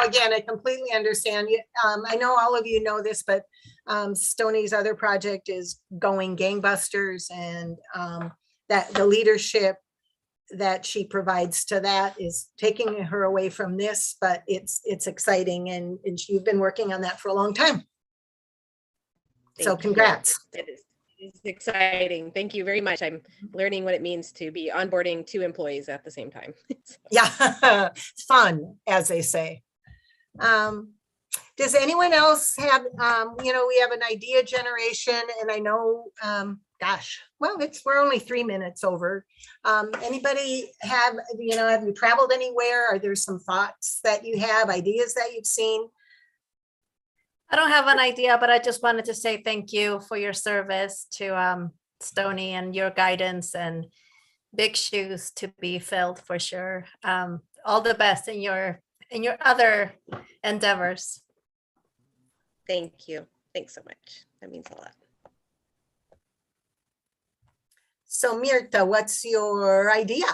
Again, I completely understand you. I know all of you know this, but Stoney's other project is going gangbusters, and that the leadership that she provides to that is taking her away from this, but it's exciting, and you've been working on that for a long time. So Thank you. congrats. It's exciting. Thank you very much. I'm learning what it means to be onboarding 2 employees at the same time. Yeah, fun, as they say. Does anyone else have, we have an idea generation, and I know, we're only 3 minutes over. Anybody have you traveled anywhere? Are there some thoughts that you have, ideas that you've seen? I don't have an idea, but I just wanted to say thank you for your service to Stony and your guidance, and big shoes to be filled for sure. All the best in your other endeavors. Thank you. Thanks so much. That means a lot. So Mirta, what's your idea?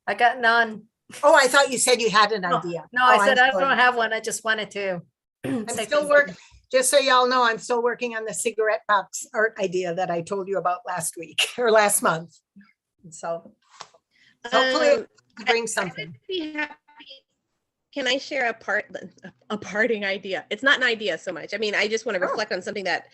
I got none. Oh, I thought you said you had an idea. No, I said I I'm don't have one. I just wanted to. I'm say still thank working, just so y'all know, I'm still working on the cigarette box art idea that I told you about last week or last month. So hopefully it brings something. I'd be happy. Can I share a parting idea? It's not an idea so much. I mean, I just want to reflect on something that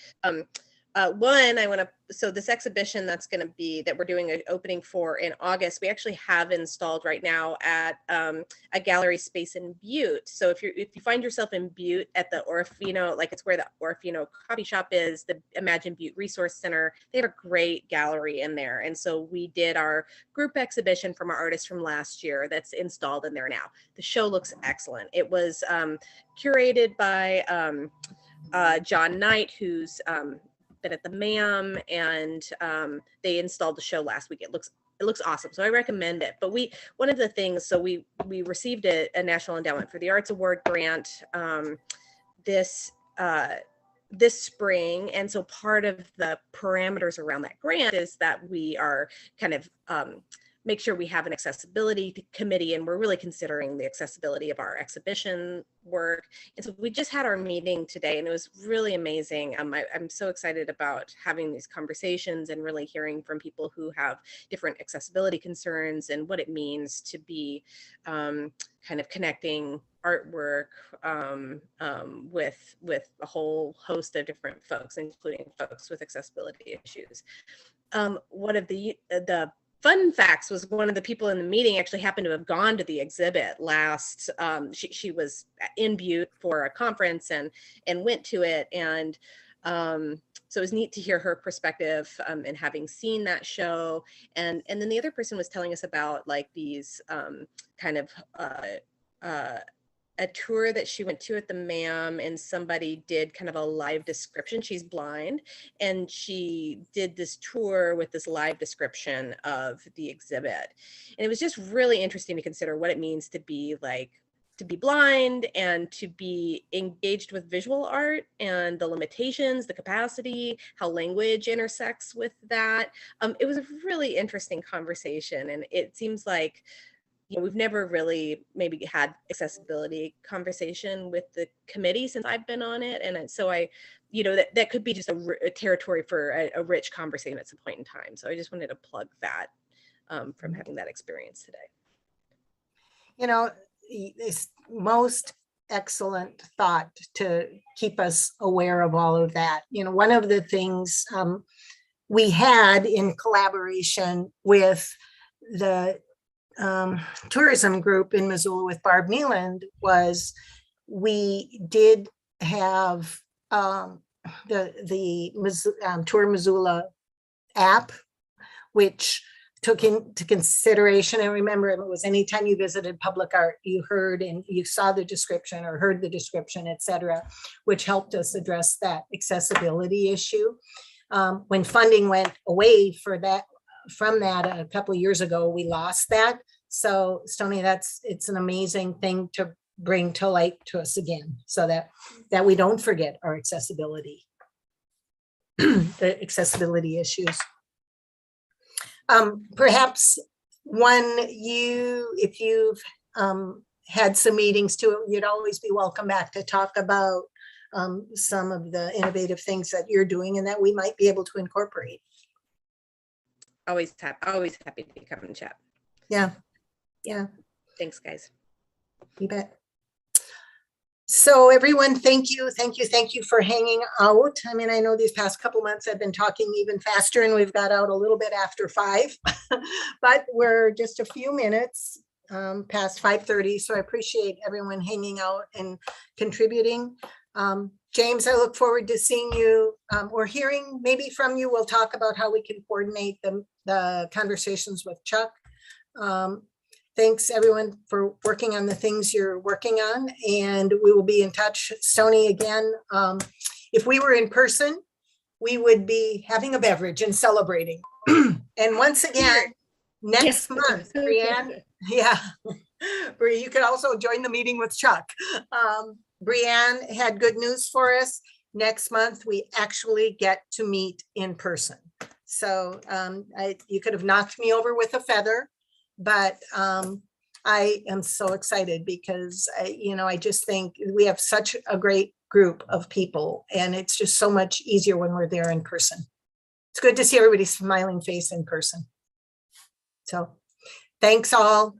so this exhibition that we're doing an opening for in August, we actually have installed right now at a gallery space in Butte. So if you find yourself in Butte at the Orofino, like it's where the Orofino coffee shop is, the Imagine Butte Resource Center, they have a great gallery in there. And so we did our group exhibition from our artists from last year that's installed in there now. The show looks excellent. It was curated by John Knight, who's been at the MAM, and they installed the show last week. It looks awesome, so I recommend it. But one of the things, so we received a National Endowment for the Arts Award grant this spring, and so part of the parameters around that grant is that we are kind of make sure we have an accessibility committee, and we're really considering the accessibility of our exhibition work. And so we just had our meeting today, and it was really amazing. I'm so excited about having these conversations and really hearing from people who have different accessibility concerns and what it means to be kind of connecting artwork with a whole host of different folks, including folks with accessibility issues. One of the fun facts was one of the people in the meeting actually happened to have gone to the exhibit last. She was in Butte for a conference and went to it, and so it was neat to hear her perspective and having seen that show. And then the other person was telling us about like these kind of a tour that she went to at the MAM, and somebody did kind of a live description. She's blind, and she did this tour with this live description of the exhibit. And it was just really interesting to consider what it means to be blind and to be engaged with visual art, and the limitations, the capacity, how language intersects with that. It was a really interesting conversation, and it seems like we've never really maybe had accessibility conversation with the committee since I've been on it. And so that could be just a territory for a rich conversation at some point in time. So I just wanted to plug that from having that experience today. It's most excellent thought to keep us aware of all of that. One of the things we had in collaboration with the tourism group in Missoula with Barb Nealand was we did have the Tour Missoula app, which took into consideration, and remember, it was anytime you visited public art, you heard and you saw the description or heard the description, et cetera, which helped us address that accessibility issue. When funding went away from that a couple of years ago, we lost that. So Stony, it's an amazing thing to bring to light to us again, so that we don't forget our accessibility, the accessibility issues. Perhaps if you've had some meetings too, you'd always be welcome back to talk about some of the innovative things that you're doing and that we might be able to incorporate. Always happy to come and chat. Yeah. Thanks, guys. You bet. So everyone, thank you for hanging out. I mean, I know these past couple months I've been talking even faster and we've got out a little bit after 5, but we're just a few minutes past 5:30. So I appreciate everyone hanging out and contributing. James, I look forward to seeing you or hearing maybe from you. We'll talk about how we can coordinate the conversations with Chuck. Thanks everyone for working on the things you're working on, and we will be in touch. Stony, again, if we were in person, we would be having a beverage and celebrating. And once again, next month, Brianne, you could also join the meeting with Chuck. Brianne had good news for us. Next month, we actually get to meet in person. So you could have knocked me over with a feather, but I am so excited because I just think we have such a great group of people, and it's just so much easier when we're there in person. It's good to see everybody's smiling face in person. So thanks all.